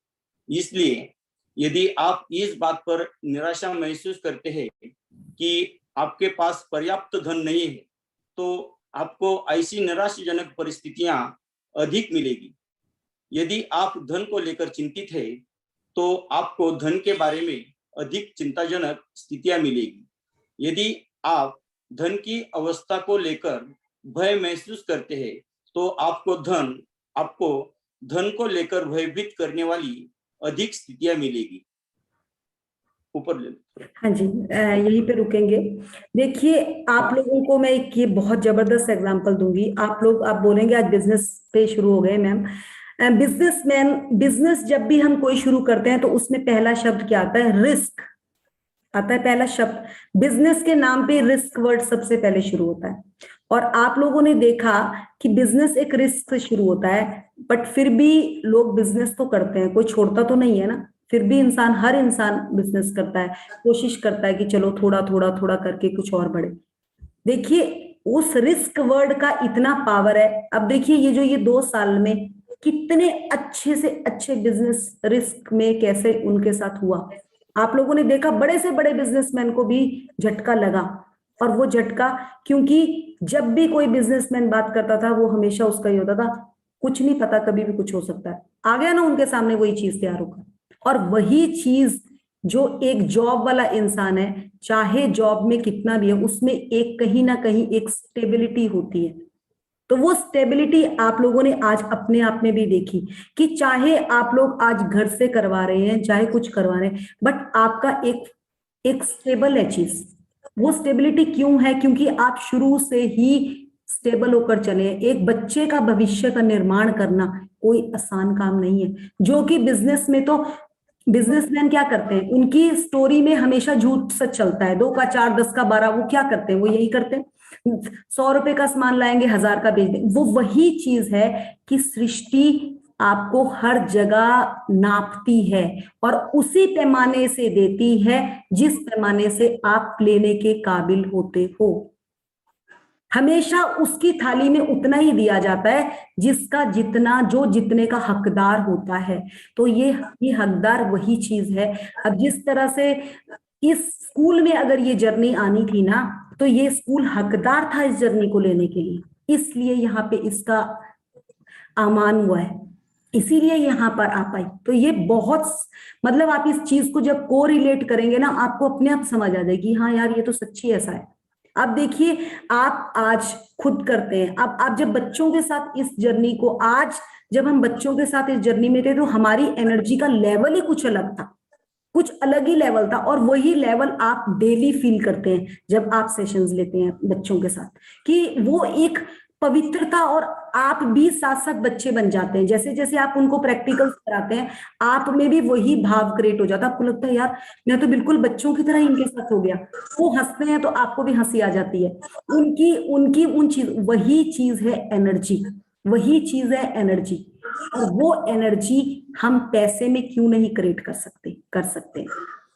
इसलिए यदि आप इस बात पर निराशा महसूस करते हैं कि आपके पास पर्याप्त धन नहीं है तो आपको ऐसी निराशाजनक परिस्थितियां अधिक मिलेगी। यदि आप धन को लेकर चिंतित है तो आपको धन के बारे में अधिक चिंताजनक स्थितियां मिलेगी। यदि आप धन की अवस्था को लेकर भय महसूस करते हैं तो आपको धन को लेकर भयभीत करने वाली अधिक स्थितियां मिलेगी। ऊपर ले। हाँ जी, यहीं पे रुकेंगे। देखिए आप लोगों को मैं एक ये बहुत जबरदस्त एग्जांपल दूंगी। आप बोलेंगे आज बिजनेस पे शुरू हो गए मैम। बिजनेस जब भी हम कोई शुरू करते हैं तो उसमें पहला शब्द क्या आता है? रिस्क आता है। पहला शब्द बिजनेस के नाम पे रिस्क वर्ड सबसे पहले शुरू होता है। और आप लोगों ने देखा कि बिजनेस एक रिस्क से शुरू होता है, बट फिर भी लोग बिजनेस तो करते हैं, कोई छोड़ता तो नहीं है ना। फिर भी हर इंसान बिजनेस करता है, कोशिश करता है कि चलो थोड़ा थोड़ा करके कुछ और बढ़े। देखिए उस रिस्क वर्ड का इतना पावर है। अब देखिए ये 2 साल में कितने अच्छे से अच्छे बिजनेस रिस्क में कैसे उनके साथ हुआ। आप लोगों ने देखा बड़े से बड़े बिजनेसमैन को भी झटका लगा, और वो झटका क्योंकि जब भी कोई बिजनेसमैन बात करता था वो हमेशा उसका ही होता था कुछ नहीं पता, कभी भी कुछ हो सकता है। आ गया ना उनके सामने वही चीज तैयार होकर। और वही चीज जो एक जॉब वाला इंसान है, चाहे जॉब में कितना भी है, उसमें एक कहीं ना कहीं एक स्टेबिलिटी होती है। तो वो स्टेबिलिटी आप लोगों ने आज अपने आप में भी देखी कि चाहे आप लोग आज घर से करवा रहे हैं, चाहे कुछ करवा रहे हैं, बट आपका एक स्टेबल है चीज। वो स्टेबिलिटी क्यों है? क्योंकि आप शुरू से ही स्टेबल होकर चले। एक बच्चे का भविष्य का निर्माण करना कोई आसान काम नहीं है। जो कि बिजनेस में तो बिजनेसमैन क्या करते हैं, उनकी स्टोरी में हमेशा झूठ सच चलता है। 2 का 4, 10 का 12, वो क्या करते हैं? वो यही करते हैं। 100 रुपए का सामान लाएंगे, 1000 का बेच देंगे। वो वही चीज है कि सृष्टि आपको हर जगह नापती है और उसी पैमाने से देती है जिस पैमाने से आप लेने के काबिल होते हो। हमेशा उसकी थाली में उतना ही दिया जाता है जिसका जितने का हकदार होता है। तो ये हकदार वही चीज है। अब जिस तरह से इस स्कूल में अगर ये जर्नी आनी थी ना, तो ये स्कूल हकदार था इस जर्नी को लेने के लिए, इसलिए यहाँ पे इसका आमान हुआ है, इसीलिए यहाँ पर आ पाई। तो ये बहुत मतलब आप इस चीज को जब को रिलेट करेंगे ना, आपको अपने आप समझ आ जाएगी हाँ यार ये तो सच्ची ऐसा है। अब देखिए आप आज खुद करते हैं। अब आप जब बच्चों के साथ इस जर्नी को, आज जब हम बच्चों के साथ इस जर्नी में थे तो हमारी एनर्जी का लेवल ही कुछ अलग था, कुछ अलग ही लेवल था। और वही लेवल आप डेली फील करते हैं जब आप सेशंस लेते हैं बच्चों के साथ, कि वो एक पवित्रता, और आप भी साथ साथ बच्चे बन जाते हैं। जैसे जैसे आप उनको प्रैक्टिकल्स कराते हैं, आप में भी वही भाव क्रिएट हो जाता है। आपको लगता है यार मैं तो बिल्कुल बच्चों की तरह इनके साथ हो गया। वो हंसते हैं तो आपको भी हंसी आ जाती है। वही चीज है एनर्जी, वही चीज है एनर्जी। और वो एनर्जी हम पैसे में क्यों नहीं क्रिएट कर सकते? कर सकते हैं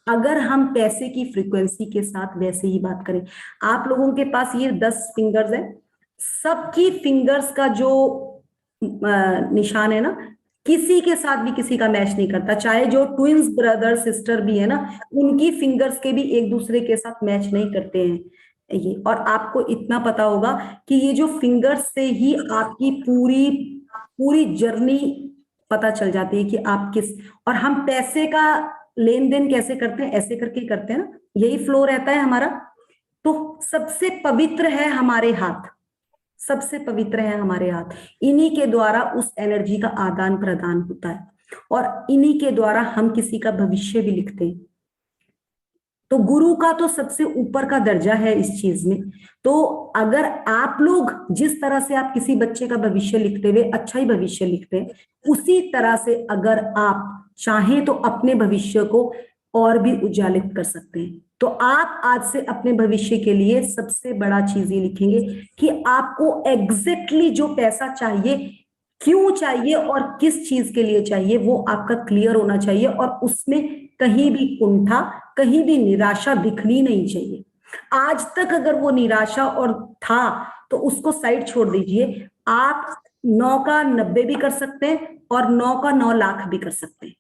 अगर हम पैसे की फ्रीक्वेंसी के साथ वैसे ही बात करें। आप लोगों के पास ये 10 फिंगर्स है, सबकी फिंगर्स का जो निशान है ना, किसी के साथ भी किसी का मैच नहीं करता, चाहे जो ट्विंस ब्रदर सिस्टर भी है ना, उनकी फिंगर्स के भी एक दूसरे के साथ मैच नहीं करते हैं ये। और आपको इतना पता होगा कि ये जो फिंगर्स से ही आपकी पूरी पूरी जर्नी पता चल जाती है कि आप किस, और हम पैसे का लेन देन कैसे करते हैं, ऐसे करके करते हैं ना, यही फ्लो रहता है हमारा। तो सबसे पवित्र है हमारे हाथ, सबसे पवित्र है हमारे हाथ, इन्हीं के द्वारा उस एनर्जी का आदान प्रदान होता है और इन्हीं के द्वारा हम किसी का भविष्य भी लिखते हैं। तो गुरु का तो सबसे ऊपर का दर्जा है इस चीज में। तो अगर आप लोग जिस तरह से आप किसी बच्चे का भविष्य लिखते हुए अच्छा ही भविष्य लिखते हैं, उसी तरह से अगर आप चाहें तो अपने भविष्य को और भी उजालित कर सकते हैं। तो आप आज से अपने भविष्य के लिए सबसे बड़ा चीज ये लिखेंगे कि आपको एग्जैक्टली जो पैसा चाहिए, क्यों चाहिए और किस चीज के लिए चाहिए, वो आपका क्लियर होना चाहिए और उसमें कहीं भी कुंठा, कहीं भी निराशा दिखनी नहीं चाहिए। आज तक अगर वो निराशा और था तो उसको साइड छोड़ दीजिए। आप 9 का 90 भी कर सकते हैं और 9 का 9 लाख भी कर सकते हैं।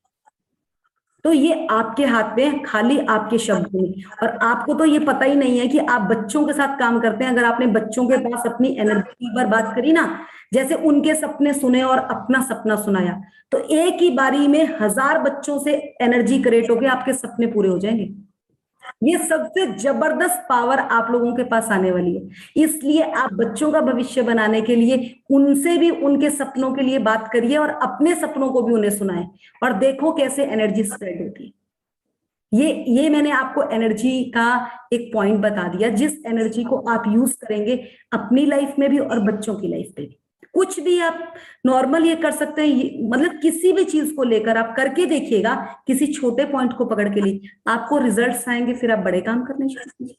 तो ये आपके हाथ में, खाली आपके शब्द में। और आपको तो ये पता ही नहीं है कि आप बच्चों के साथ काम करते हैं। अगर आपने बच्चों के पास अपनी एनर्जी की बार बात करी ना, जैसे उनके सपने सुने और अपना सपना सुनाया, तो एक ही बारी में 1000 बच्चों से एनर्जी क्रिएट होकर आपके सपने पूरे हो जाएंगे। ये सबसे जबरदस्त पावर आप लोगों के पास आने वाली है। इसलिए आप बच्चों का भविष्य बनाने के लिए उनसे भी उनके सपनों के लिए बात करिए और अपने सपनों को भी उन्हें सुनाएं और देखो कैसे एनर्जी स्प्रेड होती है। ये मैंने आपको एनर्जी का एक पॉइंट बता दिया, जिस एनर्जी को आप यूज करेंगे अपनी लाइफ में भी और बच्चों की लाइफ में भी। कुछ भी आप नॉर्मल ये कर सकते हैं, मतलब किसी भी चीज को लेकर आप करके देखिएगा, किसी छोटे पॉइंट को पकड़ के लिए आपको रिजल्ट्स आएंगे, फिर आप बड़े काम करने शुरू कीजिए।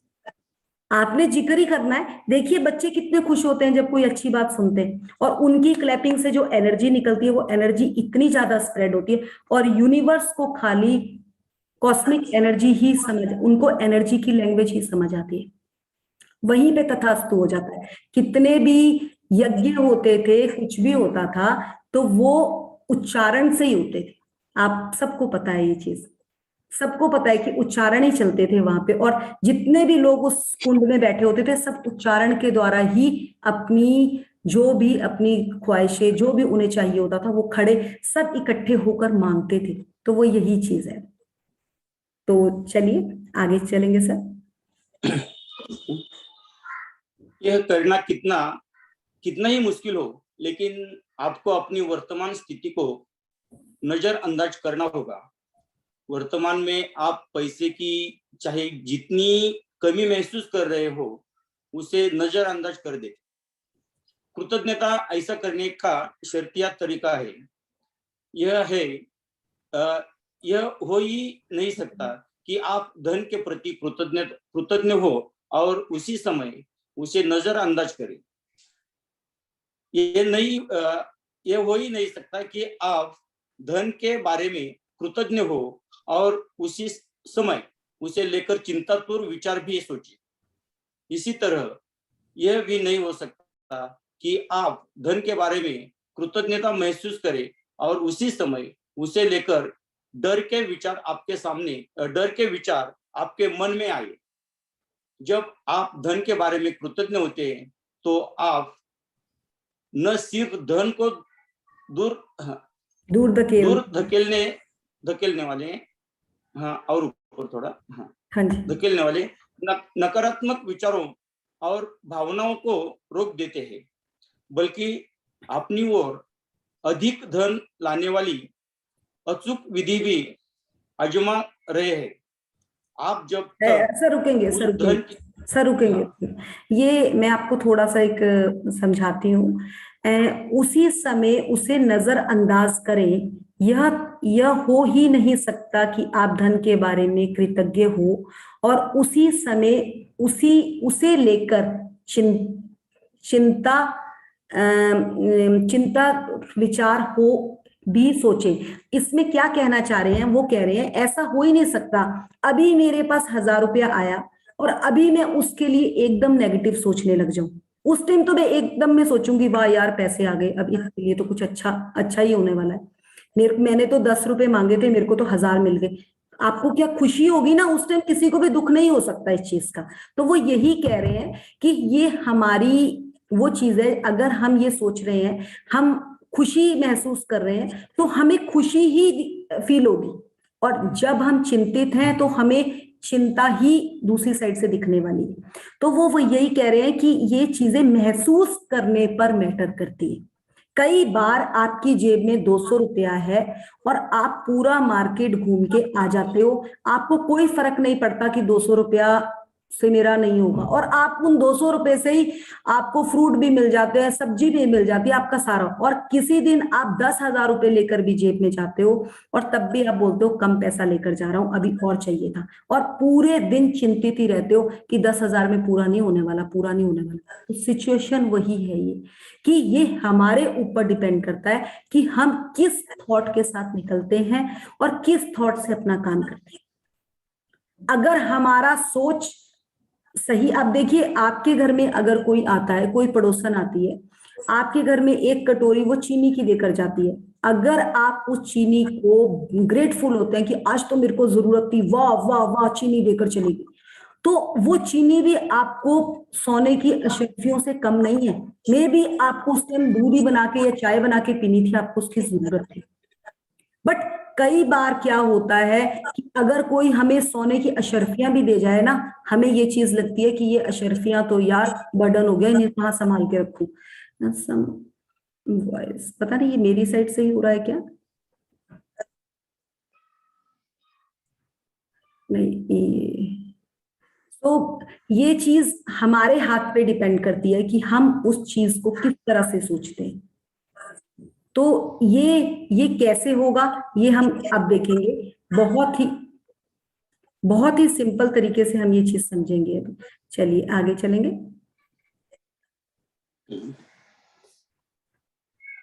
आपने जिक्र ही करना है। देखिए बच्चे कितने खुश होते हैं जब कोई अच्छी बात सुनते हैं, और उनकी क्लैपिंग से जो एनर्जी निकलती है वो एनर्जी इतनी ज्यादा स्प्रेड होती है, और यूनिवर्स को खाली कॉस्मिक एनर्जी ही समझ, उनको एनर्जी की लैंग्वेज ही समझ आती है, वहीं पे तथास्तु हो जाता है। कितने भी यज्ञ होते थे, कुछ भी होता था तो वो उच्चारण से ही होते थे। आप सबको पता है ये चीज, सबको पता है कि उच्चारण ही चलते थे वहां पे, और जितने भी लोग उस कुंड में बैठे होते थे सब उच्चारण के द्वारा ही अपनी जो भी अपनी ख्वाहिशें, जो भी उन्हें चाहिए होता था, वो खड़े सब इकट्ठे होकर मांगते थे। तो वो यही चीज है। तो चलिए आगे चलेंगे सर। यह करना कितना ही मुश्किल हो, लेकिन आपको अपनी वर्तमान स्थिति को नजरअंदाज करना होगा। वर्तमान में आप पैसे की चाहे जितनी कमी महसूस कर रहे हो उसे नजरअंदाज कर दे। कृतज्ञता ऐसा करने का शर्तिया तरीका है। यह हो ही नहीं सकता कि आप धन के प्रति कृतज्ञ हो और उसी समय उसे नजरअंदाज करें। ये हो ही नहीं सकता कि आप धन के बारे में कृतज्ञ हो और उसी समय उसे लेकर चिंतातुर विचार भी सोचे। इसी तरह यह भी नहीं हो सकता कि आप धन के बारे में कृतज्ञता महसूस करें और उसी समय उसे लेकर डर के विचार आपके मन में आए। जब आप धन के बारे में कृतज्ञ होते हैं तो आप न सिर्फ धन को दूर धकेलने वाले, हाँ और ऊपर थोड़ा, हाँ जी, धकेलने वाले नकारात्मक विचारों और भावनाओं को रोक देते हैं, बल्कि अपनी ओर अधिक धन लाने वाली अचूक विधि भी आजमा रहे हैं। आप जब सर रुकेंगे, ये मैं आपको थोड़ा सा एक समझाती हूँ। उसी समय उसे नजरअंदाज करें। यह हो ही नहीं सकता कि आप धन के बारे में कृतज्ञ हो और उसी समय उसे लेकर चिंता विचार हो भी सोचें। इसमें क्या कहना चाह रहे हैं, वो कह रहे हैं ऐसा हो ही नहीं सकता, अभी मेरे पास 1000 रुपया आया और अभी मैं उसके लिए एकदम नेगेटिव सोचने लग जाऊं। उस टाइम तो मैं एकदम में सोचूंगी वाह यार पैसे आ गए, अब इसके लिए तो कुछ अच्छा ही होने वाला है। मैंने तो 10 रुपए मांगे थे, मेरे को तो 1000 मिल गए। आपको क्या खुशी होगी ना उस टाइम, किसी को भी दुख नहीं हो सकता इस चीज का। तो वो यही कह रहे हैं कि ये हमारी वो चीज है, अगर हम ये सोच रहे हैं, हम खुशी महसूस कर रहे हैं, तो हमें खुशी ही फील होगी। और जब हम चिंतित हैं तो हमें चिंता ही दूसरी साइड से दिखने वाली है। तो वो यही कह रहे हैं कि ये चीजें महसूस करने पर मैटर करती है। कई बार आपकी जेब में 200 रुपया है और आप पूरा मार्केट घूम के आ जाते हो, आपको कोई फर्क नहीं पड़ता कि 200 रुपया से मेरा नहीं होगा, और आप उन 200 रुपए से ही आपको फ्रूट भी मिल जाते हैं, सब्जी भी मिल जाती है, आपका सारा। और किसी दिन आप 10,000 रुपए लेकर भी जेब में जाते हो और तब भी आप बोलते हो कम पैसा लेकर जा रहा हूं, अभी और चाहिए था, और पूरे दिन चिंतित ही रहते हो कि 10,000 में पूरा नहीं होने वाला, पूरा नहीं होने वाला। तो सिचुएशन वही है ये, कि ये हमारे ऊपर डिपेंड करता है कि हम किस थॉट के साथ निकलते हैं और किस थॉट से अपना काम करते हैं। अगर हमारा सोच सही, अब देखिए आपके घर में अगर कोई आता है, कोई पड़ोसन आती है, आपके घर में एक कटोरी वो चीनी की देकर जाती है, अगर आप उस चीनी को ग्रेटफुल होते हैं कि आज तो मेरे को जरूरत थी, वाह वाह वाह चीनी देकर चली गई, तो वो चीनी भी आपको सोने की अशर्फियों से कम नहीं है। मे भी आपको उस टाइम दूध ही बना के या चाय बना के पीनी थी, आपको उसकी जरूरत थी। बट कई बार क्या होता है कि अगर कोई हमें सोने की अशर्फियां भी दे जाए ना, हमें ये चीज लगती है कि ये अशर्फियां तो यार बर्डन हो गया, इन्हें कहाँ संभाल के रखूं। वॉइस पता नहीं ये मेरी साइड से ही हो रहा है क्या, नहीं। तो ये चीज हमारे हाथ पे डिपेंड करती है कि हम उस चीज को किस तरह से सोचते हैं। तो ये कैसे होगा, ये हम अब देखेंगे। बहुत ही सिंपल तरीके से हम ये चीज समझेंगे। अब चलिए आगे चलेंगे।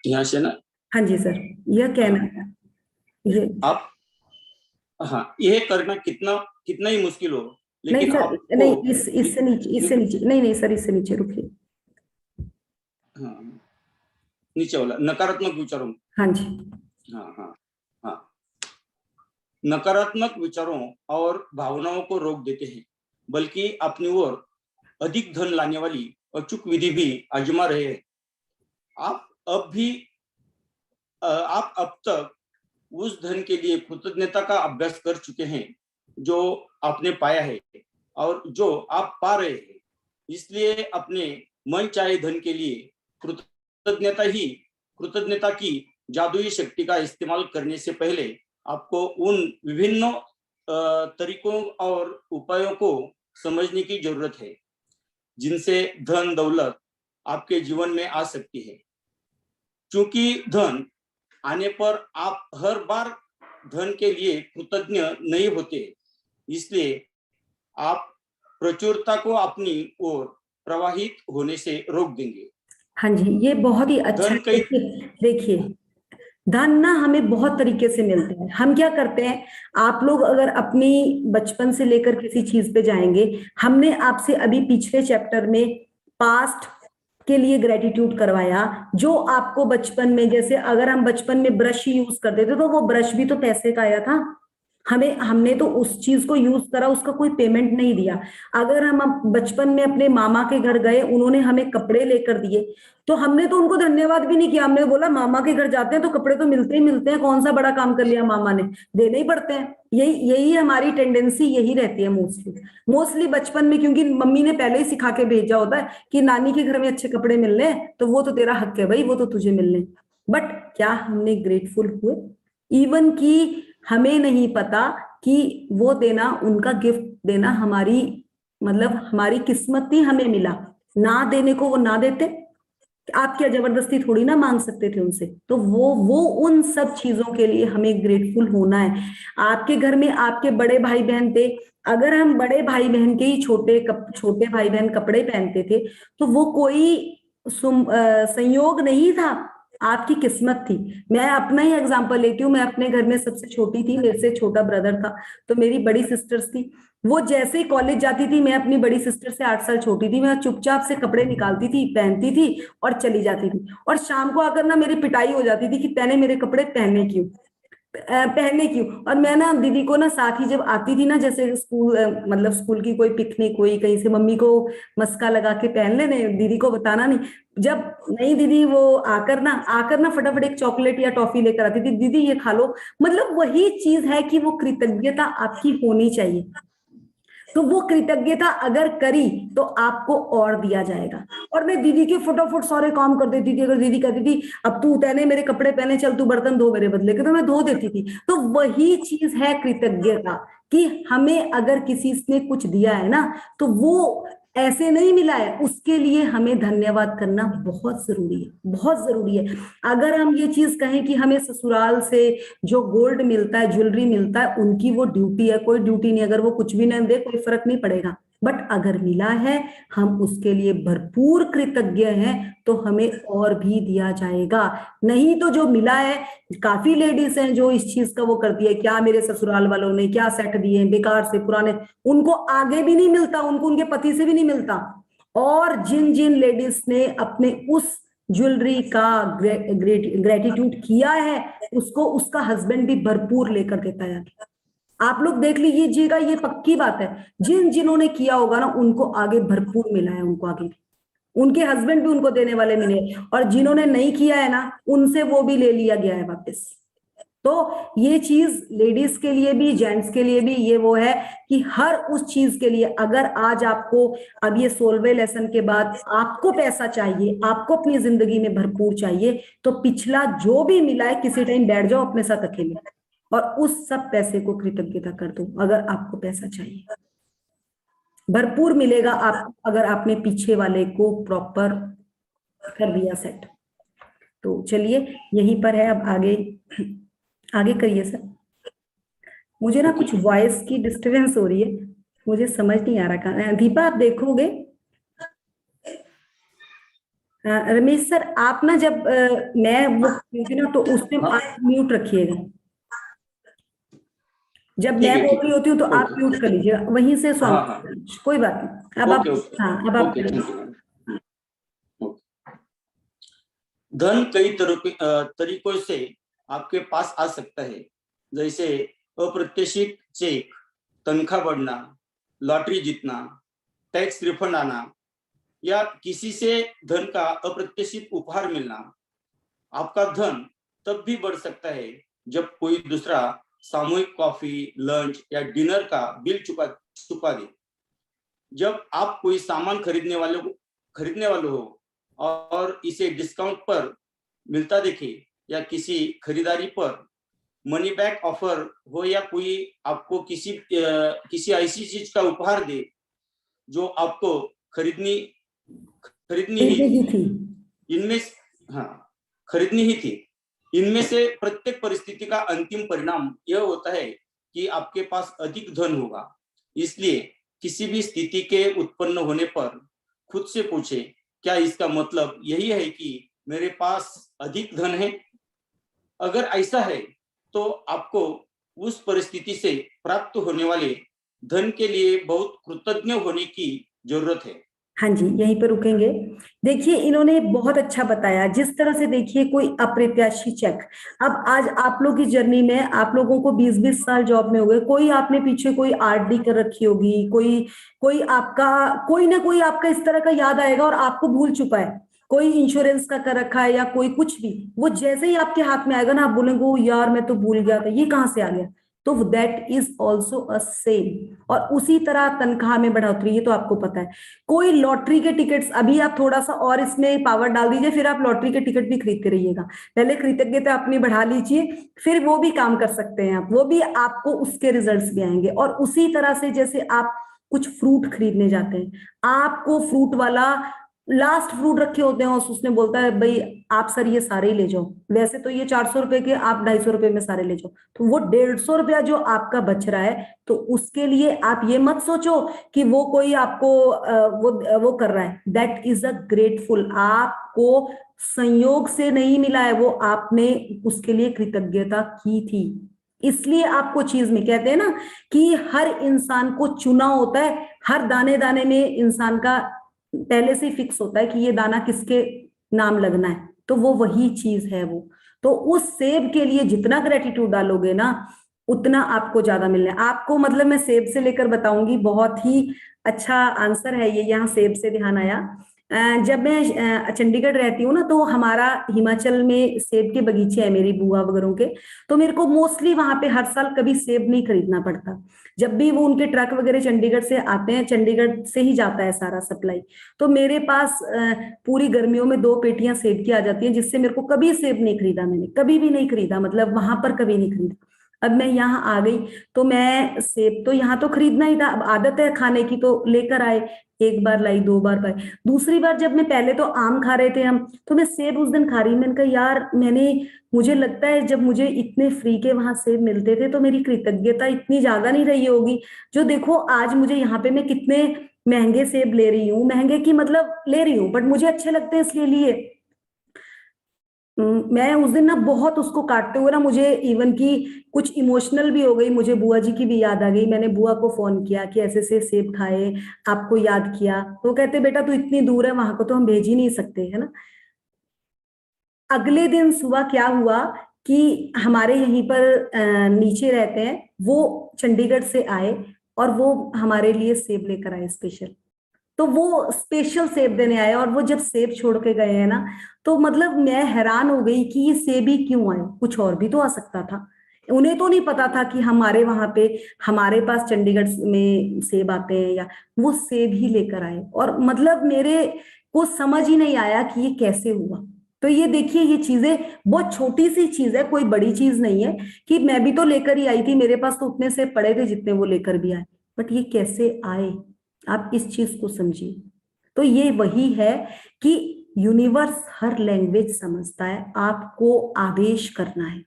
यहाँ से ना, हाँ जी सर, यह कहना था ये। आप हाँ, ये करना कितना ही मुश्किल हो, नहीं लेकिन सर, आपको नहीं इससे नीचे नहीं सर, इससे नीचे रुकिए। हाँ, नीचे वाला नकारात्मक विचारों। हाँ जी, हाँ हाँ हाँ, नकारात्मक विचारों और भावनाओं को रोक देते हैं, बल्कि अपनी ओर अधिक धन लाने वाली अचूक विधि भी आजमा रहे हैं। आप अब तक उस धन के लिए कृतज्ञता का अभ्यास कर चुके हैं जो आपने पाया है और जो आप पा रहे हैं। इसलिए अपने मन चाहे धन के लिए कृतज्ञता की जादुई शक्ति का इस्तेमाल करने से पहले आपको उन विभिन्न तरीकों और उपायों को समझने की जरूरत है जिनसे धन दौलत आपके जीवन में आ सकती है। क्योंकि धन आने पर आप हर बार धन के लिए कृतज्ञ नहीं होते, इसलिए आप प्रचुरता को अपनी ओर प्रवाहित होने से रोक देंगे। हाँ जी, ये बहुत ही अच्छा। देखिए धन ना हमें बहुत तरीके से मिलते हैं। हम क्या करते हैं, आप लोग अगर अपनी बचपन से लेकर किसी चीज पे जाएंगे, हमने आपसे अभी पिछले चैप्टर में पास्ट के लिए ग्रेटिट्यूड करवाया, जो आपको बचपन में, जैसे अगर हम बचपन में ब्रश यूज करते थे तो वो ब्रश भी तो पैसे का आया था, हमने तो उस चीज को यूज करा, उसका कोई पेमेंट नहीं दिया। अगर हम बचपन में अपने मामा के घर गए, उन्होंने हमें कपड़े लेकर दिए, तो हमने तो उनको धन्यवाद भी नहीं किया, हमने बोला मामा के घर जाते हैं तो कपड़े तो मिलते ही मिलते हैं, कौन सा बड़ा काम कर लिया मामा ने, देने ही पड़ते हैं। यही हमारी टेंडेंसी यही रहती है मोस्टली बचपन में, क्योंकि मम्मी ने पहले ही सिखा के भेजा होता है कि नानी के घर में अच्छे कपड़े मिलने हैं तो वो तो तेरा हक है भाई, वो तो तुझे मिलने। बट क्या हमने ग्रेटफुल हुए? इवन की हमें नहीं पता कि वो देना, उनका गिफ्ट देना हमारी हमारी किस्मत ही हमें मिला, ना देने को वो ना देते। आप क्या जबरदस्ती थोड़ी ना मांग सकते थे उनसे। तो वो उन सब चीजों के लिए हमें ग्रेटफुल होना है। आपके घर में आपके बड़े भाई बहन थे, अगर हम बड़े भाई बहन के ही छोटे भाई बहन कपड़े पहनते थे तो वो कोई संयोग नहीं था आपकी किस्मत थी। मैं अपना ही एग्जांपल लेती हूँ, मैं अपने घर में सबसे छोटी थी, मेरे से छोटा ब्रदर था, तो मेरी बड़ी सिस्टर्स थी। वो जैसे ही कॉलेज जाती थी, मैं अपनी बड़ी सिस्टर से 8 साल छोटी थी, मैं चुपचाप से कपड़े निकालती थी, पहनती थी और चली जाती थी। और शाम को आकर ना मेरी पिटाई हो जाती थी कि तैने मेरे कपड़े पहनने क्यों। और मैं ना दीदी को ना साथ ही जब आती थी ना, जैसे स्कूल मतलब स्कूल की कोई पिकनिक हुई कहीं से, मम्मी को मस्का लगा के पहन लेने, दीदी को बताना नहीं। जब नहीं दीदी वो आकर ना फटाफट एक चॉकलेट या टॉफी लेकर आती थी, दीदी ये खा लो। मतलब वही चीज है कि वो कृतज्ञता आपकी होनी चाहिए। तो वो कृतज्ञता अगर करी तो आपको और दिया जाएगा। और मैं दीदी के फटाफट सारे काम कर देती थी। अगर दीदी कहती थी अब तू तैने मेरे कपड़े पहने, चल तू बर्तन धो मेरे बदले के, तो मैं धो देती थी। तो वही चीज है कृतज्ञता, कि हमें अगर किसी ने कुछ दिया है ना, तो वो ऐसे नहीं मिला है, उसके लिए हमें धन्यवाद करना बहुत जरूरी है, बहुत जरूरी है। अगर हम ये चीज कहें कि हमें ससुराल से जो गोल्ड मिलता है, ज्वेलरी मिलता है, उनकी वो ड्यूटी है, कोई ड्यूटी नहीं। अगर वो कुछ भी न दे कोई फर्क नहीं पड़ेगा, बट अगर मिला है हम उसके लिए भरपूर कृतज्ञ हैं, तो हमें और भी दिया जाएगा। नहीं तो जो मिला है, काफी लेडीज हैं जो इस चीज का वो करती है, क्या मेरे ससुराल वालों ने क्या सेट दिए हैं बेकार से पुराने, उनको आगे भी नहीं मिलता, उनको उनके पति से भी नहीं मिलता। और जिन जिन लेडीज ने अपने उस ज्वेलरी का ग्रेटिट्यूड किया है, उसको उसका हस्बैंड भी भरपूर लेकर देता है। आप लोग देख लीजिएगा, ये पक्की बात है, जिन जिन्होंने किया होगा ना, उनको आगे भरपूर मिला है, उनको आगे उनके हस्बैंड भी उनको देने वाले मिले, और जिन्होंने नहीं किया है ना, उनसे वो भी ले लिया गया है वापस। तो ये चीज लेडीज के लिए भी जेंट्स के लिए भी ये वो है कि हर उस चीज के लिए, अगर आज आपको अब ये 16वें लेसन के बाद आपको पैसा चाहिए, आपको अपनी जिंदगी में भरपूर चाहिए, तो पिछला जो भी मिला है किसी टाइम बैठ जाओ अपने साथ अकेले और उस सब पैसे को कृतज्ञता कर दो। अगर आपको पैसा चाहिए भरपूर मिलेगा आप, अगर आपने पीछे वाले को प्रॉपर कर दिया सेट। तो चलिए यहीं पर है, अब आगे करिए सर। मुझे ना कुछ वॉइस की डिस्टरबेंस हो रही है, मुझे समझ नहीं आ रहा कहाँ। दीपा आप देखोगे? रमेश सर आप ना जब मैं वो ना, तो उसमें आप म्यूट रखिएगा। जब मैं बोल रही होती हूँ तो आप म्यूट कर लीजिए वहीं से सॉन्ग। कोई बात नहीं, अब आप अब आप धन कई तरीकों से आपके पास आ सकता है, जैसे अप्रत्याशित चेक, तनख्वाह बढ़ना, लॉटरी जीतना, टैक्स रिफंड आना, या किसी से धन का अप्रत्याशित उपहार मिलना। आपका धन तब भी बढ़ सकता है जब कोई दूसरा सामूहिक कॉफी, लंच या डिनर का बिल चुका दे। जब आप कोई सामान खरीदने वाले हो और इसे डिस्काउंट पर मिलता देखे, या किसी खरीदारी पर मनी बैक ऑफर हो, या कोई आपको किसी ऐसी चीज का उपहार दे जो आपको खरीदनी ही थी, खरीदनी ही थी। इनमें से प्रत्येक परिस्थिति का अंतिम परिणाम यह होता है कि आपके पास अधिक धन होगा। इसलिए किसी भी स्थिति के उत्पन्न होने पर खुद से पूछे, क्या इसका मतलब यही है कि मेरे पास अधिक धन है? अगर ऐसा है तो आपको उस परिस्थिति से प्राप्त होने वाले धन के लिए बहुत कृतज्ञ होने की जरूरत है। हाँ जी, यहीं पर रुकेंगे। देखिए इन्होंने बहुत अच्छा बताया, जिस तरह से देखिए कोई अप्रत्याशित चेक। अब आज आप लोग की जर्नी में आप लोगों को 20-20 साल जॉब में हो गए, कोई आपने पीछे कोई आरडी कर रखी होगी, कोई ना कोई आपका इस तरह का याद आएगा और आपको भूल चुका है, कोई इंश्योरेंस का कर रखा है या कोई कुछ भी, वो जैसे ही आपके हाथ में आएगा ना, आप बोलेंगे ओ यार मैं तो भूल गया था, ये कहाँ से आ गया। तो that is also a same. और उसी तरह तनख्वाह में बढ़ोतरी, ये तो आपको पता है। कोई लॉटरी के टिकट्स, अभी आप थोड़ा सा और इसमें पावर डाल दीजिए, फिर आप लॉटरी के टिकट भी खरीदते रहिएगा। पहले कृतज्ञता अपनी बढ़ा लीजिए, फिर वो भी काम कर सकते हैं आप, वो भी आपको उसके रिजल्ट्स भी आएंगे। और उसी तरह से जैसे आप कुछ फ्रूट खरीदने जाते हैं, आपको फ्रूट वाला लास्ट फ्रूट रखे होते हैं और उसने बोलता है भाई आप सर ये सारे ही ले जाओ, वैसे तो ये 400 रुपए के, आप 250 रुपए में सारे ले जाओ, तो वो 150 रुपया जो आपका बच रहा है, तो उसके लिए आप ये मत सोचो कि वो कोई आपको वो कर रहा है। दैट इज अ ग्रेटफुल, आपको संयोग से नहीं मिला है, वो आपने उसके लिए कृतज्ञता की थी, इसलिए आपको चीज में कहते हैं ना कि हर इंसान को चुना होता है, हर दाने दाने में इंसान का पहले से ही फिक्स होता है कि ये दाना किसके नाम लगना है, तो वो वही चीज है वो। तो उस सेब के लिए जितना ग्रेटिट्यूड डालोगे ना, उतना आपको ज्यादा मिलना है आपको। मतलब मैं सेब से लेकर बताऊंगी, बहुत ही अच्छा आंसर है ये, यहाँ सेब से ध्यान आया। जब मैं चंडीगढ़ रहती हूँ ना, तो हमारा हिमाचल में सेब के बगीचे हैं मेरी बुआ वगैरह के, तो मेरे को मोस्टली वहां पे हर साल कभी सेब नहीं खरीदना पड़ता। जब भी वो उनके ट्रक वगैरह चंडीगढ़ से आते हैं, चंडीगढ़ से ही जाता है सारा सप्लाई, तो मेरे पास पूरी गर्मियों में 2 पेटियां सेब की आ जाती हैं, जिससे मेरे को कभी सेब नहीं खरीदा, मैंने कभी भी नहीं खरीदा, मतलब वहां पर कभी नहीं खरीदा। अब मैं यहाँ आ गई तो मैं सेब तो यहाँ तो खरीदना ही था, अब आदत है खाने की तो लेकर आए, 1 बार लाई, 2 बार लाई, दूसरी बार जब मैं, पहले तो आम खा रहे थे हम, तो मैं सेब उस दिन खा रही, मैंने कहा यार मुझे लगता है जब मुझे इतने फ्री के वहां सेब मिलते थे तो मेरी कृतज्ञता इतनी ज्यादा नहीं रही होगी, जो देखो आज मुझे यहाँ पे मैं कितने महंगे सेब ले रही हूँ, महंगे की मतलब ले रही हूँ बट मुझे अच्छे लगते हैं इसलिए लिए। मैं उस दिन ना बहुत उसको काटते हुए ना, मुझे इवन की कुछ इमोशनल भी हो गई, मुझे बुआ जी की भी याद आ गई, मैंने बुआ को फोन किया कि ऐसे से सेब खाए, आपको याद किया, तो कहते बेटा तू इतनी दूर है, वहां को तो हम भेज ही नहीं सकते, है ना। अगले दिन सुबह क्या हुआ कि हमारे यहीं पर नीचे रहते हैं वो, चंडीगढ़ से आए और वो हमारे लिए सेब लेकर आए स्पेशल, तो वो स्पेशल सेब देने आए, और वो जब सेब छोड़ के गए हैं ना, तो मतलब मैं हैरान हो गई कि ये सेब ही क्यों आए, कुछ और भी तो आ सकता था। उन्हें तो नहीं पता था कि हमारे वहां पे, हमारे पास चंडीगढ़ में सेब आते हैं, या वो सेब ही लेकर आए, और मतलब मेरे को समझ ही नहीं आया कि ये कैसे हुआ। तो ये देखिए, ये चीजें बहुत छोटी सी चीज है, कोई बड़ी चीज नहीं है, कि मैं भी तो लेकर ही आई थी, मेरे पास तो उतने सेब पड़े थे जितने वो लेकर भी आए, बट ये कैसे आए, आप इस चीज को समझिए। तो ये वही है कि यूनिवर्स हर लैंग्वेज समझता है, आपको आदेश करना है,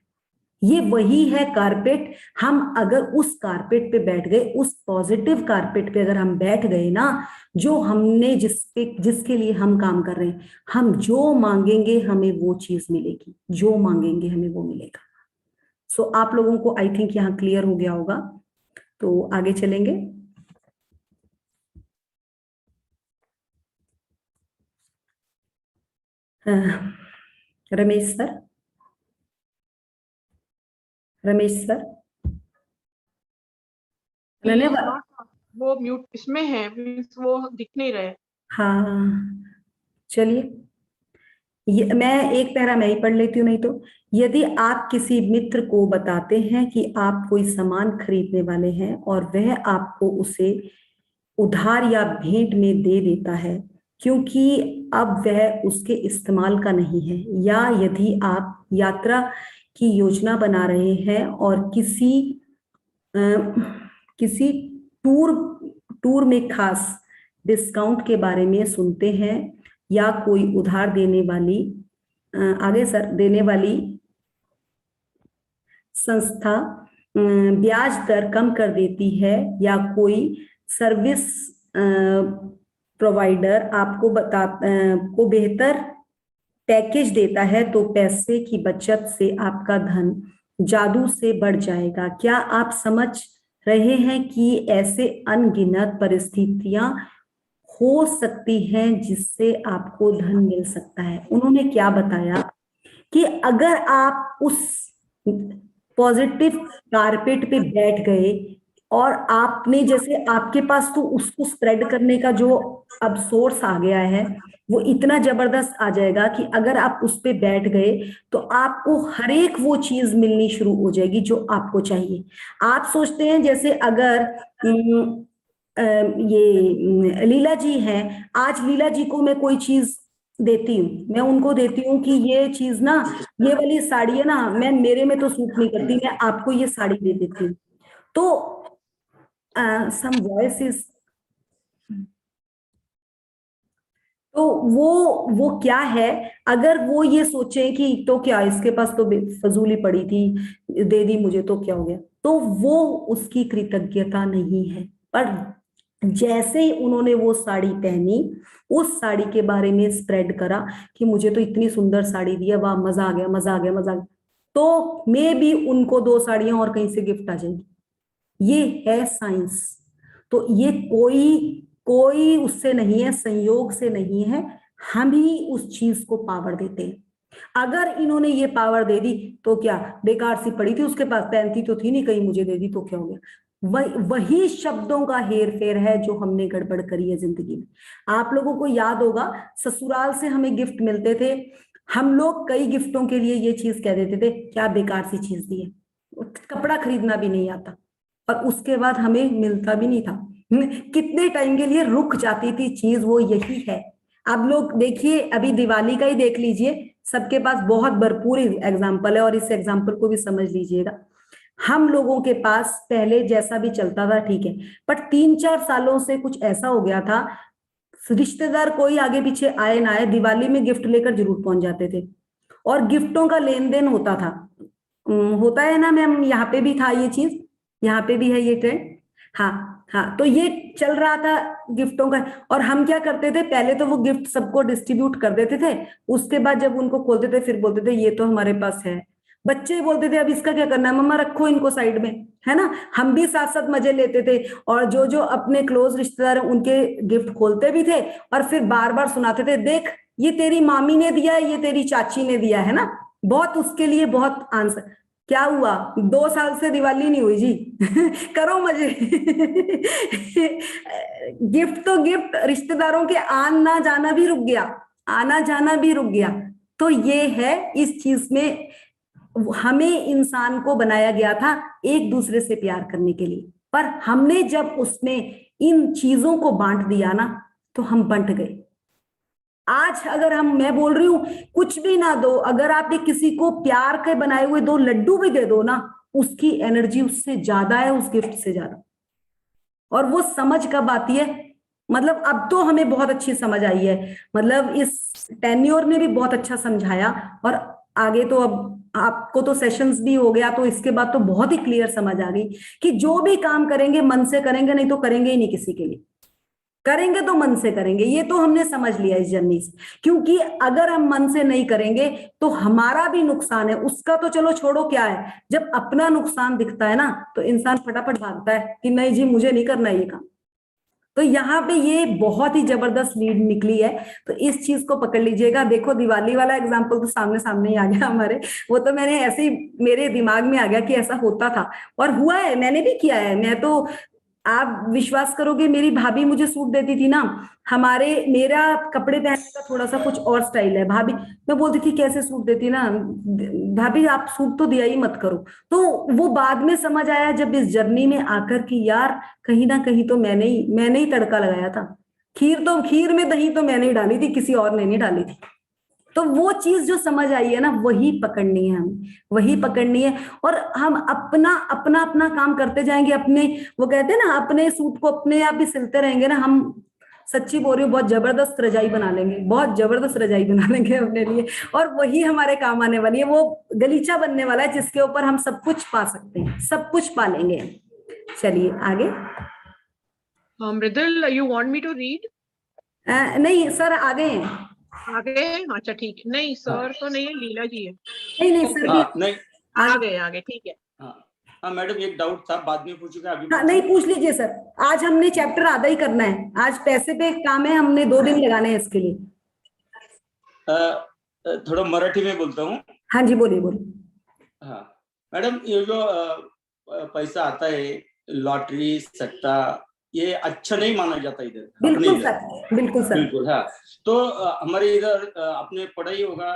ये वही है कारपेट। हम अगर उस कारपेट पे बैठ गए, उस पॉजिटिव कारपेट पे अगर हम बैठ गए ना, जो हमने जिसके लिए हम काम कर रहे हैं, हम जो मांगेंगे हमें वो चीज मिलेगी, जो मांगेंगे हमें वो मिलेगा। सो आप लोगों को आई थिंक यहाँ क्लियर हो गया होगा, तो आगे चलेंगे। रमेश सर, रमेश सर, धन्यवाद। वो म्यूट इसमें है, वो दिख नहीं रहे। हाँ चलिए, मैं एक पैरा मैं ही पढ़ लेती हूँ नहीं तो। यदि आप किसी मित्र को बताते हैं कि आप कोई सामान खरीदने वाले हैं और वह आपको उसे उधार या भेंट में दे देता है क्योंकि अब वह उसके इस्तेमाल का नहीं है, या यदि आप यात्रा की योजना बना रहे हैं और किसी टूर टूर में खास डिस्काउंट के बारे में सुनते हैं, या कोई उधार देने वाली आगे सर देने वाली संस्था ब्याज दर कम कर देती है, या कोई सर्विस प्रोवाइडर आपको को बेहतर पैकेज देता है, तो पैसे की बचत से आपका धन जादू से बढ़ जाएगा। क्या आप समझ रहे हैं कि ऐसे अनगिनत परिस्थितियां हो सकती हैं जिससे आपको धन मिल सकता है। उन्होंने क्या बताया कि अगर आप उस पॉजिटिव कारपेट पे बैठ गए और आपने, जैसे आपके पास तो उसको स्प्रेड करने का जो अब सोर्स आ गया है, वो इतना जबरदस्त आ जाएगा कि अगर आप उस पे बैठ गए तो आपको हर एक वो चीज मिलनी शुरू हो जाएगी जो आपको चाहिए। आप सोचते हैं जैसे अगर ये लीला जी हैं, आज लीला जी को मैं कोई चीज देती हूँ, मैं उनको देती हूँ कि ये चीज ना, ये वाली साड़ी है ना, मेरे में तो सूट नहीं करती, मैं आपको ये साड़ी दे देती हूँ। तो सम वॉइस इज, तो वो क्या है, अगर वो ये सोचे कि तो क्या इसके पास तो फजूली पड़ी थी, दे दी मुझे तो क्या हो गया, तो वो उसकी कृतज्ञता नहीं है। पर जैसे ही उन्होंने वो साड़ी पहनी, उस साड़ी के बारे में स्प्रेड करा कि मुझे तो इतनी सुंदर साड़ी दी है, वाह मजा आ गया, मजा आ गया, मजा आ गया, तो मे भी उनको 2 साड़ियां और कहीं से गिफ्ट आ जाएंगी। ये है साइंस। तो ये कोई कोई उससे नहीं है, संयोग से नहीं है, हम ही उस चीज को पावर देते हैं। अगर इन्होंने ये पावर दे दी तो क्या, बेकार सी पड़ी थी उसके पास, पहनती तो थी नहीं, कहीं मुझे दे दी तो क्या हो गया। वही शब्दों का हेर फेर है जो हमने गड़बड़ करी है जिंदगी में। आप लोगों को याद होगा, ससुराल से हमें गिफ्ट मिलते थे, हम लोग कई गिफ्टों के लिए ये चीज कह देते थे, क्या बेकार सी चीज दी है, कपड़ा खरीदना भी नहीं आता, और उसके बाद हमें मिलता भी नहीं था। कितने टाइम के लिए रुक जाती थी चीज, वो यही है। अब लोग देखिए, अभी दिवाली का ही देख लीजिए, सबके पास बहुत भरपूर एग्जाम्पल है, और इस एग्जाम्पल को भी समझ लीजिएगा। हम लोगों के पास पहले जैसा भी चलता था ठीक है, पर 3-4 सालों से कुछ ऐसा हो गया था, रिश्तेदार कोई आगे पीछे आए ना आए, दिवाली में गिफ्ट लेकर जरूर पहुंच जाते थे, और गिफ्टों का लेन देन होता था। होता है ना मैम, यहाँ पे भी था ये चीज, यहाँ पे भी है ये ट्रेंड। हाँ हाँ, तो ये चल रहा था गिफ्टों का। और हम क्या करते थे, पहले तो वो गिफ्ट सबको डिस्ट्रीब्यूट कर देते थे, उसके बाद जब उनको खोलते थे फिर बोलते थे ये तो हमारे पास है। बच्चे बोलते थे अब इसका क्या करना है मम्मा, रखो इनको साइड में, है ना। हम भी साथ साथ मजे लेते थे, और जो जो अपने क्लोज रिश्तेदार हैं उनके गिफ्ट खोलते भी थे, और फिर बार बार सुनाते थे, देख ये तेरी मामी ने दिया है, ये तेरी चाची ने दिया है ना। बहुत उसके लिए बहुत आंसर। क्या हुआ, 2 साल से दिवाली नहीं हुई जी। करो मजे। गिफ्ट तो गिफ्ट, रिश्तेदारों के आना जाना भी रुक गया, आना जाना भी रुक गया। तो ये है, इस चीज में हमें इंसान को बनाया गया था एक दूसरे से प्यार करने के लिए, पर हमने जब उसमें इन चीजों को बांट दिया ना, तो हम बंट गए। आज अगर मैं बोल रही हूं, कुछ भी ना दो, अगर आप किसी को प्यार के बनाए हुए 2 लड्डू भी दे दो ना, उसकी एनर्जी उससे ज्यादा है, उस गिफ्ट से ज्यादा। और वो समझ कब आती है, मतलब अब तो हमें बहुत अच्छी समझ आई है, मतलब इस टेन्योर ने भी बहुत अच्छा समझाया, और आगे तो अब आपको तो सेशंस भी हो गया, तो इसके बाद तो बहुत ही क्लियर समझ आ गई कि जो भी काम करेंगे मन से करेंगे, नहीं तो करेंगे ही नहीं किसी के लिए, करेंगे तो मन से करेंगे। ये तो हमने समझ लिया इस जर्नी से, क्योंकि अगर हम मन से नहीं करेंगे तो हमारा भी नुकसान है, उसका तो चलो छोड़ो, क्या है, जब अपना नुकसान दिखता है ना, तो इंसान फटाफट भागता है कि नहीं जी मुझे नहीं करना ये काम। तो यहाँ पे ये बहुत ही जबरदस्त लीड निकली है, तो इस चीज को पकड़ लीजिएगा। देखो दिवाली वाला एग्जाम्पल तो सामने सामने ही आ गया हमारे, वो तो मैंने ऐसे ही मेरे दिमाग में आ गया कि ऐसा होता था, और हुआ है, मैंने भी किया है। मैं तो, आप विश्वास करोगे, मेरी भाभी मुझे सूट देती थी ना, मेरा कपड़े पहनने का थोड़ा सा कुछ और स्टाइल है, भाभी मैं बोलती थी कैसे सूट देती ना, भाभी आप सूट तो दिया ही मत करो। तो वो बाद में समझ आया जब इस जर्नी में आकर कि यार कहीं ना कहीं तो मैंने ही तड़का लगाया था, खीर में दही तो मैंने ही डाली थी, किसी और ने नहीं डाली थी। तो वो चीज जो समझ आई है ना, वही पकड़नी है हमें, वही पकड़नी है। और हम अपना अपना अपना काम करते जाएंगे, अपने, वो कहते हैं ना, अपने सूट को अपने आप ही सिलते रहेंगे ना, हम सच्ची बोल रही हूँ बहुत जबरदस्त रजाई बना लेंगे, बहुत जबरदस्त रजाई बना लेंगे अपने लिए, और वही हमारे काम आने वाली है। वो गलीचा बनने वाला है जिसके ऊपर हम सब कुछ पा सकते हैं, सब कुछ पा लेंगे। चलिए आगे। Mridul, you want me to read? नहीं सर, आ गए हैं। आ गए हैं, अच्छा ठीक है। नहीं सर तो नहीं है, लीला जी है। नहीं सर भी नहीं, आ गए ठीक है। हाँ मैडम, एक डाउट था, बाद में पूछूंगा, अभी हाँ नहीं पूछ लीजिए सर, आज हमने चैप्टर आधा ही करना है, आज पैसे पे काम है, हमने 2 दिन लगाने हैं इसके लिए। थोड़ा मराठी में बोलता हूँ। हाँ जी बोलिए बोलिए। हाँ मैडम, ये जो पैसा आता है, लॉटरी सट्टा, ये अच्छा नहीं माना जाता इधर। बिल्कुल सर, बिल्कुल सर, बिल्कुल। हाँ, तो हमारे इधर आपने पढ़ा ही होगा,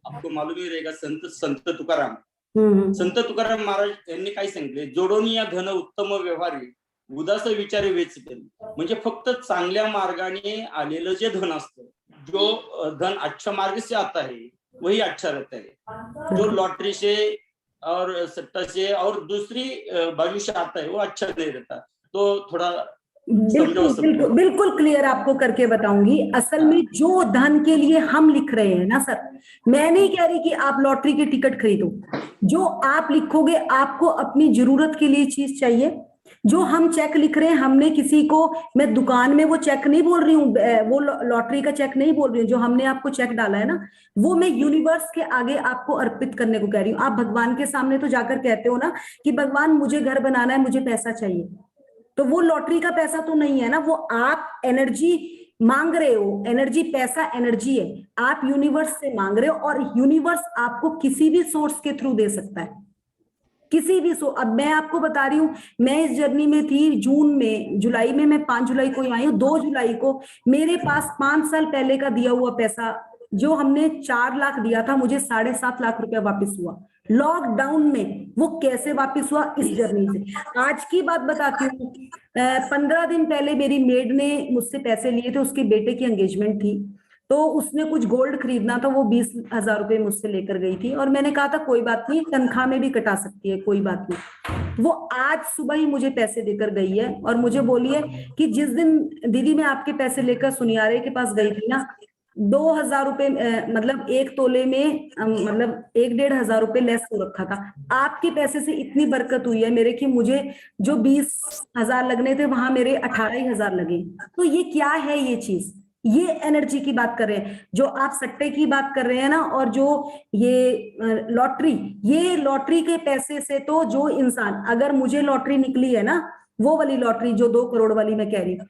आपको मालूम ही रहेगा, संत तुकाराम, संत तुकाराम महाराज यांनी काय सांगितले, जोडोनी या धन उत्तम व्यवहारी उदास विचारे वेचते, म्हणजे फक्त चांगल्या मार्गाने आलेलं जे धन असतं, जो धन अच्छा मार्ग से आता है वही अच्छा रहता है, जो लॉटरी से और सट्टा से और दूसरी बाजू से आता है वो अच्छा नहीं रहता। तो थोड़ा बिल्कुल बिल्कुल क्लियर आपको करके बताऊंगी। असल में जो धन के लिए हम लिख रहे हैं ना सर, मैं नहीं कह रही कि आप लॉटरी की टिकट खरीदो। जो आप लिखोगे, आपको अपनी जरूरत के लिए चीज चाहिए। जो हम चेक लिख रहे हैं, हमने किसी को, मैं दुकान में वो चेक नहीं बोल रही हूँ, वो लॉटरी का चेक नहीं बोल रही हूँ। जो हमने आपको चेक डाला है ना, वो मैं यूनिवर्स के आगे आपको अर्पित करने को कह रही हूँ। आप भगवान के सामने तो जाकर कहते हो ना कि भगवान मुझे घर बनाना है, मुझे पैसा चाहिए, तो वो लॉटरी का पैसा तो नहीं है ना, वो आप एनर्जी मांग रहे हो। एनर्जी, पैसा एनर्जी है, आप यूनिवर्स से मांग रहे हो, और यूनिवर्स आपको किसी भी सोर्स के थ्रू दे सकता है, किसी भी अब मैं आपको बता रही हूँ, मैं इस जर्नी में थी जून में, जुलाई में, मैं 5 जुलाई को आई हूँ। 2 जुलाई को मेरे पास 5 साल पहले का दिया हुआ पैसा, जो हमने 4 लाख दिया था, मुझे 7.5 लाख रुपया वापस हुआ लॉकडाउन में। वो कैसे वापस हुआ? इस जर्नी से। आज की बात बताती हूँ, 15 दिन पहले मेरी मेड ने मुझसे पैसे लिए थे, उसके बेटे की एंगेजमेंट थी, तो उसने कुछ गोल्ड खरीदना था, वो 20,000 रुपए मुझसे लेकर गई थी, और मैंने कहा था कोई बात नहीं, तनख्वाह में भी कटा सकती है, कोई बात नहीं। वो आज सुबह ही मुझे पैसे देकर गई है, और मुझे बोली है कि जिस दिन दीदी मैं आपके पैसे लेकर सुनियारे के पास गई थी ना, 2,000 रुपए, मतलब 1 तोले में मतलब 1-1.5 रुपए लेस हो रखा था। आपके पैसे से इतनी बरकत हुई है मेरे कि मुझे जो 20,000 लगने थे, वहां मेरे 18,000 लगे। तो ये क्या है? ये चीज, ये एनर्जी की बात कर रहे हैं। जो आप सट्टे की बात कर रहे हैं ना, और जो ये लॉटरी, ये लॉटरी के पैसे से तो जो इंसान, अगर मुझे लॉटरी निकली है ना, वो वाली लॉटरी जो 2 करोड़ वाली मैं कह रही हूँ,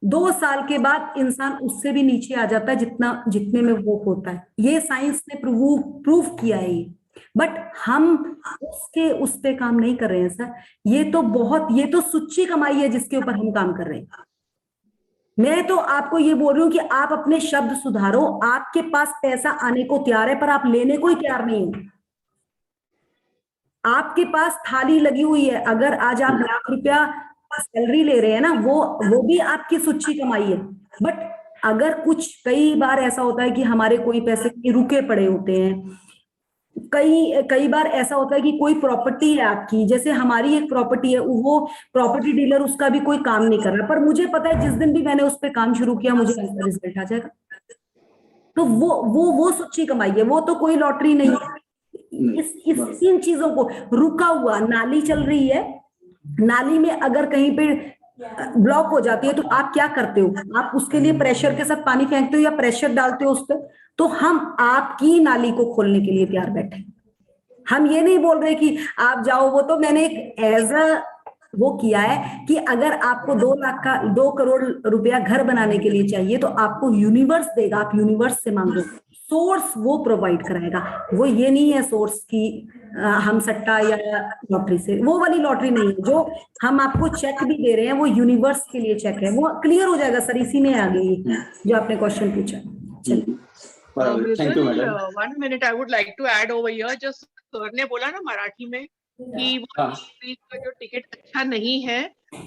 2 साल के बाद इंसान उससे भी नीचे आ जाता है जितने में वो होता है। ये साइंस ने प्रूव किया है ये। बट हम उस पे काम नहीं कर रहे हैं सर। ये तो सुच्ची कमाई है जिसके ऊपर हम काम कर रहे हैं। मैं तो आपको ये बोल रही हूँ कि आप अपने शब्द सुधारो। आपके पास पैसा आने को तैयार है, पर आप लेने को ही तैयार नहीं हो। आपके पास थाली लगी हुई है, अगर आज आप लाख रुपया सैलरी ले रहे हैं ना, वो भी आपकी सुच्ची कमाई है। बट अगर कई बार ऐसा होता है कि हमारे कोई पैसे रुके पड़े होते हैं, कई बार ऐसा होता है कि कोई प्रॉपर्टी है आपकी, जैसे हमारी एक प्रॉपर्टी है, वो प्रॉपर्टी डीलर उसका भी कोई काम नहीं कर रहा, पर मुझे पता है जिस दिन भी मैंने उस पर काम शुरू किया, मुझे ऐसा रिजल्ट आ जाएगा। तो वो सच्ची कमाई है, वो तो कोई लॉटरी नहीं है। इन चीजों को, रुका हुआ नाली चल रही है, नाली में अगर कहीं पे ब्लॉक हो जाती है, तो आप क्या करते हो? आप उसके लिए प्रेशर के साथ पानी फेंकते हो या प्रेशर डालते हो उस पर? तो हम आपकी नाली को खोलने के लिए तैयार बैठे। हम ये नहीं बोल रहे कि आप जाओ, वो तो मैंने एक एज वो किया है कि अगर आपको 2 करोड़ रुपया घर बनाने के लिए चाहिए, तो आपको यूनिवर्स देगा, आप यूनिवर्स से मांगो, सोर्स वो प्रोवाइड कराएगा। वो ये नहीं है सोर्स की हम सट्टा या लॉटरी से, वो वाली लॉटरी नहीं है। जो हम आपको चेक भी दे रहे हैं, वो यूनिवर्स के लिए चेक है। वो क्लियर हो जाएगा सर, इसी में आ गई जो आपने क्वेश्चन पूछा। चलिए, thank you madam. 1 minute I would like to add over here। जो सर ने बोला ना मराठी में कि वो का जो टिकट अच्छा नहीं है,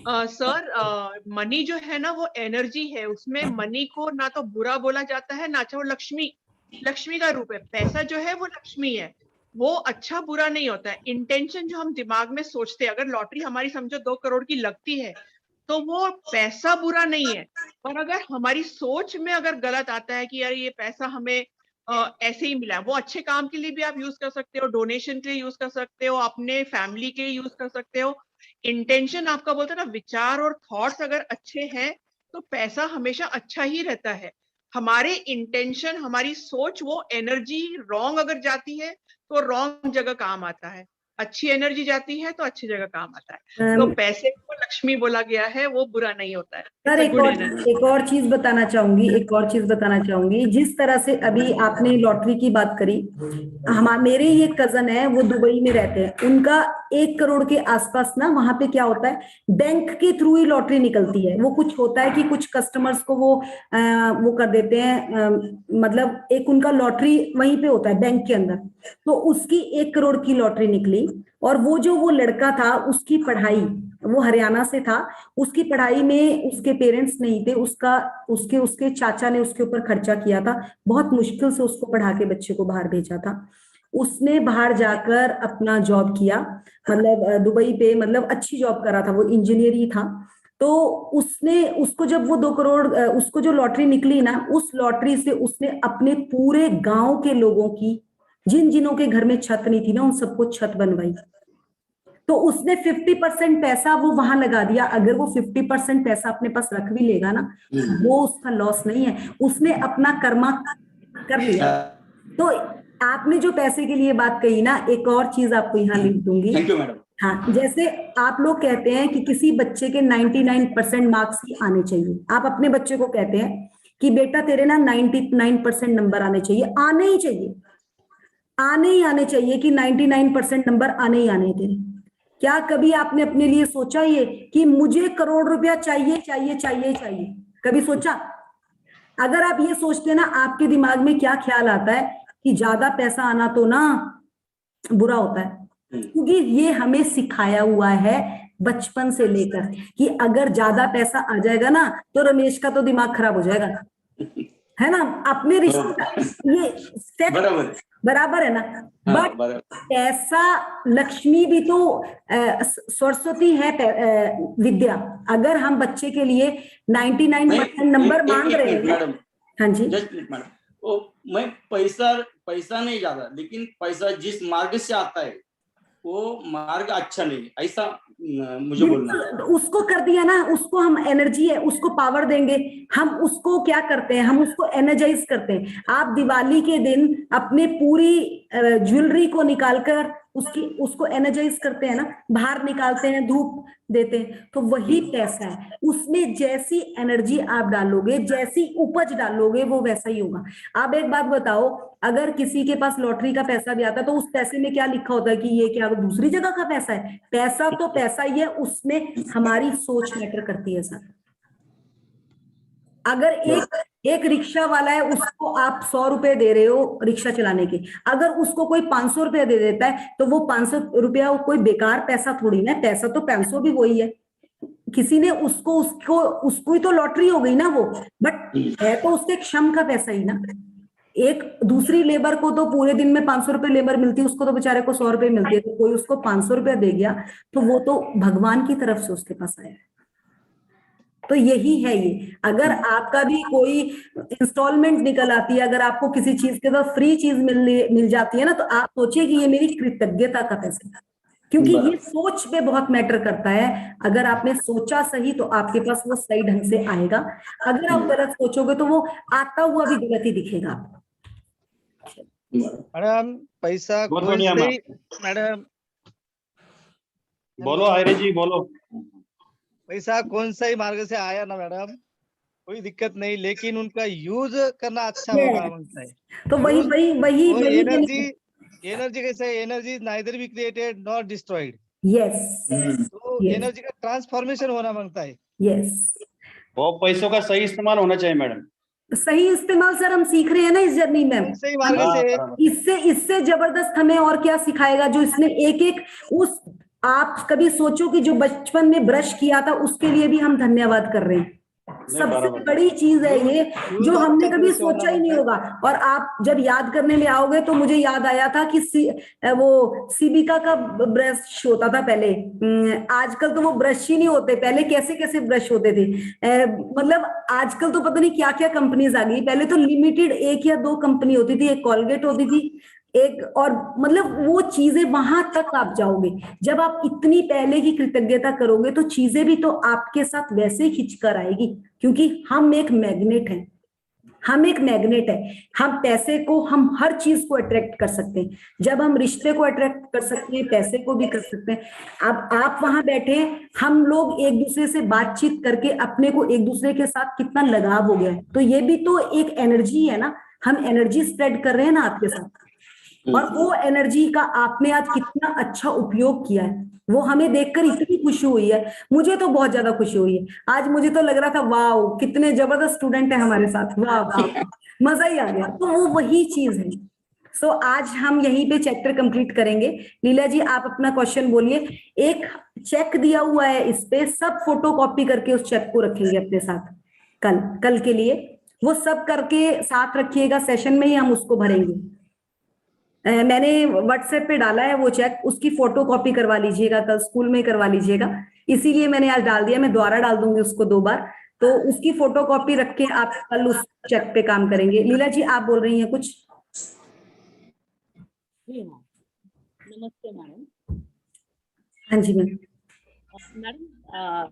सर मनी जो है ना, वो एनर्जी है। उसमें मनी को ना तो बुरा बोला जाता है, ना वो लक्ष्मी का रूप है। पैसा जो है वो लक्ष्मी है, वो अच्छा बुरा नहीं होता है। इंटेंशन जो हम दिमाग में सोचते हैं, अगर लॉटरी हमारी समझो 2 करोड़ की लगती है, तो वो पैसा बुरा नहीं है। पर अगर हमारी सोच में अगर गलत आता है कि यार ये पैसा हमें ऐसे ही मिला है, वो अच्छे काम के लिए भी आप यूज कर सकते हो, डोनेशन के लिए यूज कर सकते हो, अपने फैमिली के लिए यूज कर सकते हो। इंटेंशन आपका बोलते हैं ना, विचार और थॉट्स अगर अच्छे हैं, तो पैसा हमेशा अच्छा ही रहता है। हमारे इंटेंशन, हमारी सोच, वो एनर्जी रॉन्ग अगर जाती है, तो रॉन्ग जगह काम आता है। अच्छी एनर्जी जाती है तो अच्छी जगह काम आता है। तो पैसे को लक्ष्मी बोला गया है, वो बुरा नहीं होता है। सर एक और चीज बताना चाहूंगी। जिस तरह से अभी आपने लॉटरी की बात करी, मेरे ही एक कजन है, वो दुबई में रहते हैं, उनका 1 करोड़ के आसपास ना, वहां पे क्या होता है, बैंक के थ्रू ही लॉटरी निकलती है। वो कुछ होता है कि कुछ कस्टमर्स को वो कर देते हैं, मतलब एक उनका लॉटरी वहीं पे होता है बैंक के अंदर। तो उसकी 1 करोड़ की लॉटरी निकली, और वो लड़का था, उसकी पढ़ाई, वो हरियाणा से था, उसकी पढ़ाई में उसके पेरेंट्स नहीं थे, उसके चाचा ने उसके ऊपर खर्चा किया था, बहुत मुश्किल से उसको पढ़ा के बच्चे को बाहर भेजा था। उसने बाहर जाकर अपना जॉब किया, मतलब दुबई पे, मतलब अच्छी जॉब कर रहा था, वो इंजीनियर ही था। तो उसने उसको जब वो 2 करोड़ उसको जो लॉटरी निकली ना, उस लॉटरी से उसने अपने पूरे गांव के लोगों की, जिन जिनों के घर में छत नहीं थी ना, उन सबको छत बनवाई। तो उसने 50% पैसा वो वहां लगा दिया। अगर वो 50% पैसा अपने पास रख भी लेगा ना, वो उसका लॉस नहीं है, उसने अपना कर्मा कर लिया। तो आपने जो पैसे के लिए बात कही ना, एक और चीज आपको यहाँ लिख दूंगी। Thank you madam. हाँ, जैसे आप लोग कहते हैं कि किसी बच्चे के 99% मार्क्स ही आने चाहिए, आप अपने बच्चे को कहते हैं कि बेटा तेरे ना 99% नंबर आने चाहिए, आने ही चाहिए, आने ही आने चाहिए कि 99% नंबर आने ही आने तेरे। क्या कभी आपने अपने लिए सोचा ये कि मुझे करोड़ रुपया चाहिए चाहिए चाहिए चाहिए? कभी सोचा? अगर आप ये सोचते ना, आपके दिमाग में क्या ख्याल आता है कि ज्यादा पैसा आना तो ना बुरा होता है, क्योंकि ये हमें सिखाया हुआ है बचपन से लेकर कि अगर ज्यादा पैसा आ जाएगा ना तो रमेश का तो दिमाग खराब हो जाएगा, है ना? अपने रिश्ते ये step बराबर बराबर है ना। हाँ, बट बराबर। पैसा, लक्ष्मी भी तो सरस्वती है विद्या। अगर हम बच्चे के लिए 99% नंबर मांग रहे हैं, मैडम, हाँ जी, जस्ट मैडम, वो मैं पैसा नहीं ज्यादा, लेकिन पैसा जिस मार्ग से आता है वो मार्ग अच्छा नहीं, ऐसा मुझे बोलना है। बिल्कुल, उसको कर दिया ना, उसको हम एनर्जी है, उसको पावर देंगे। हम उसको क्या करते हैं, हम उसको एनर्जाइज करते हैं। आप दिवाली के दिन अपने पूरी ज्वेलरी को निकालकर उसको एनर्जाइज करते हैं ना, बाहर निकालते हैं, धूप देते हैं, तो वही पैसा है। उसमें जैसी एनर्जी आप डालोगे, जैसी उपज डालोगे, वो वैसा ही होगा। आप एक बात बताओ, अगर किसी के पास लॉटरी का पैसा भी आता है तो उस पैसे में क्या लिखा होता है कि ये क्या दूसरी जगह का पैसा है? पैसा तो पैसा ही है, उसमें हमारी सोच मैटर करती है सर। अगर एक रिक्शा वाला है, उसको आप 100 रुपए दे रहे हो रिक्शा चलाने के, अगर उसको कोई 500 रुपया दे देता है तो वो 500 रुपया कोई बेकार पैसा थोड़ी ना, पैसा तो 500 भी वही है। किसी ने उसको ही तो लॉटरी हो गई ना वो, बट है तो उसके क्षम का पैसा ही ना। एक दूसरी लेबर को तो पूरे दिन में 500 रुपए लेबर मिलती है, उसको तो बेचारे को 100 रुपए मिलती है, तो कोई उसको 500 रुपया दे गया तो वो तो भगवान की तरफ से उसके पास आया। तो यही है ये। अगर आपका भी कोई इंस्टॉलमेंट निकल आती है, अगर आपको किसी चीज के बाद फ्री चीज मिल जाती है ना, तो आप सोचिए कि ये मेरी कृतज्ञता का पैसा है, क्योंकि ये सोच पे बहुत मैटर करता है। अगर आपने सोचा सही तो आपके पास वो सही ढंग से आएगा, अगर आप गलत सोचोगे तो वो आता हुआ भी गलत ही दिखेगा आपको। मैडम पैसा बहुत कोई बढ़िया से मैडम, बोलो आयरे जी, बोलो। पैसा कौन सा ही मार्ग से आया ना मैडम, कोई दिक्कत नहीं, लेकिन उनका यूज करना अच्छा होगा बनता है। तो वही एनर्जी कैसे है, energy neither be created not destroyed. Yes, तो एनर्जी का ट्रांसफॉर्मेशन होना मांगता है। यस, वो पैसों का सही इस्तेमाल होना चाहिए मैडम। सही इस्तेमाल सर हम सीख रहे हैं ना इस जर्नी में। सही मार्ग से इससे जबरदस्त हमें और क्या सिखाएगा, जो इसने एक उस, आप कभी सोचो कि जो बचपन में ब्रश किया था उसके लिए भी हम धन्यवाद कर रहे हैं। सबसे बड़ी चीज है ये, जो हमने कभी सोचा ही नहीं होगा। और आप जब याद करने में आओगे तो मुझे याद आया था कि वो सीबिका का ब्रश होता था पहले, आजकल तो वो ब्रश ही नहीं होते, पहले कैसे कैसे ब्रश होते थे। मतलब आजकल तो पता नहीं क्या क्या कंपनीज आ गई, पहले तो लिमिटेड 1 या 2 कंपनी होती थी, एक कॉलगेट होती थी, एक और, मतलब वो चीजें वहां तक आप जाओगे। जब आप इतनी पहले की कृतज्ञता करोगे तो चीजें भी तो आपके साथ वैसे ही खिंच कर आएगी, क्योंकि हम एक मैग्नेट हैं, हम एक मैग्नेट है। हम पैसे को, हम हर चीज को अट्रैक्ट कर सकते हैं। जब हम रिश्ते को अट्रैक्ट कर सकते हैं, पैसे को भी कर सकते हैं। अब आप वहां बैठे, हम लोग एक दूसरे से बातचीत करके अपने को एक दूसरे के साथ कितना लगाव हो गया है, तो ये भी तो एक एनर्जी है ना, हम एनर्जी स्प्रेड कर रहे हैं ना आपके साथ, और वो एनर्जी का आपने आज कितना अच्छा उपयोग किया है, वो हमें देखकर इतनी खुशी हुई है। मुझे तो बहुत ज्यादा खुशी हुई है आज, मुझे तो लग रहा था वाह कितने जबरदस्त स्टूडेंट है हमारे साथ, वाह वाह, मजा ही आ गया। तो वो वही चीज है। सो आज हम यहीं पे चैप्टर कंप्लीट करेंगे। लीला जी आप अपना क्वेश्चन बोलिए। एक चेक दिया हुआ है, इस पे सब फोटो कॉपी करके उस चेक को रखेंगे अपने साथ, कल के लिए वो सब करके साथ रखिएगा, सेशन में ही हम उसको भरेंगे। मैंने व्हाट्सएप पे डाला है वो चेक, उसकी फोटो कॉपी करवा लीजिएगा, कल स्कूल में करवा लीजिएगा। इसीलिए मैंने आज डाल दिया, मैं दोबारा डाल दूंगी उसको 2 बार, तो उसकी फोटोकॉपी रख के आप कल उस चेक पे काम करेंगे। लीला जी आप बोल रही हैं कुछ? जी हाँ, नमस्ते मैडम। हाँ जी मैम। मैडम,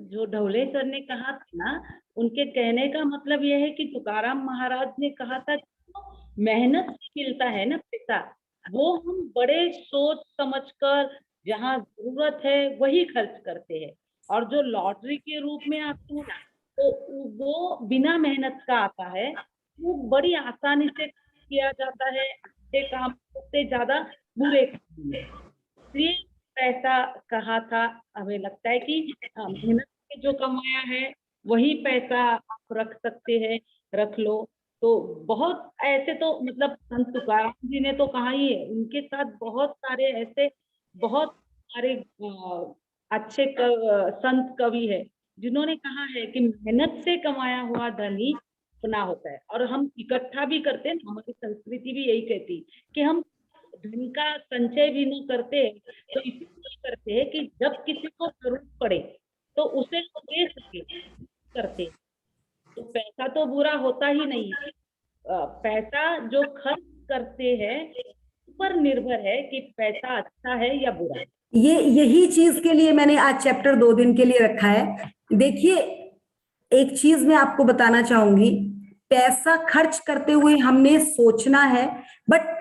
जो ढोले सर ने कहा था ना, उनके कहने का मतलब यह है कि तुकाराम महाराज ने कहा था कि मेहनत से मिलता है ना पैसा, वो हम बड़े सोच समझकर जहाँ जरूरत है वही खर्च करते हैं, और जो लॉटरी के रूप में आता है ना, तो वो बिना मेहनत का आता है, वो बड़ी आसानी से किया जाता है, अच्छे काम से ज्यादा बुरे काम में। इसलिए पैसा कहा था, हमें लगता है कि मेहनत से जो कमाया है वही पैसा आप रख सकते हैं, रख लो। तो बहुत ऐसे तो मतलब संत तुकाराम जी ने तो कहा ही है, उनके साथ बहुत सारे ऐसे बहुत सारे अच्छे संत कवि है जिन्होंने कहा है कि मेहनत से कमाया हुआ धन ही अपना होता है, और हम इकट्ठा भी करते हैं। हमारी संस्कृति भी यही कहती कि हम धन का संचय भी नहीं करते, तो इसलिए करते हैं कि जब किसी को जरूरत पड़े तो उसे वो दे सके, करते। तो पैसा तो बुरा होता ही नहीं है, पैसा जो खर्च करते हैं उस पर निर्भर है कि पैसा अच्छा है या बुरा। यही चीज के लिए मैंने आज चैप्टर 2 दिन के लिए रखा है। देखिए, एक चीज मैं आपको बताना चाहूंगी, पैसा खर्च करते हुए हमने सोचना है, बट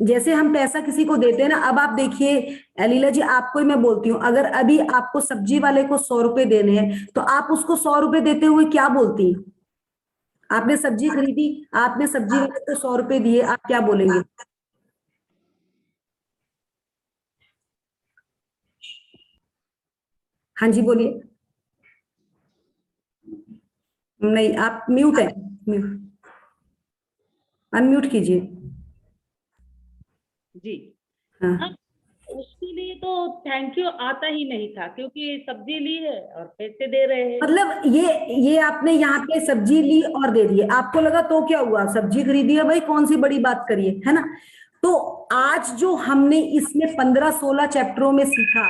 जैसे हम पैसा किसी को देते हैं ना, अब आप देखिए लीला जी, आपको ही मैं बोलती हूँ, अगर अभी आपको सब्जी वाले को 100 रुपए देने हैं तो आप उसको 100 रुपए देते हुए क्या बोलती हैं? आपने सब्जी खरीदी, आपने सब्जी वाले को 100 रुपए दिए, आप क्या बोलेंगे? हाँ जी बोलिए। नहीं, आप म्यूट है, अनम्यूट कीजिए। जी हाँ, उसके लिए तो थैंक यू आता ही नहीं था, क्योंकि सब्जी ली है और पैसे दे रहे हैं। मतलब ये आपने यहाँ पे सब्जी ली और दे दिए, आपको लगा तो क्या हुआ, सब्जी खरीदी है भाई, कौन सी बड़ी बात करिए, है ना? तो आज जो हमने इसमें 15-16 चैप्टरों में सीखा,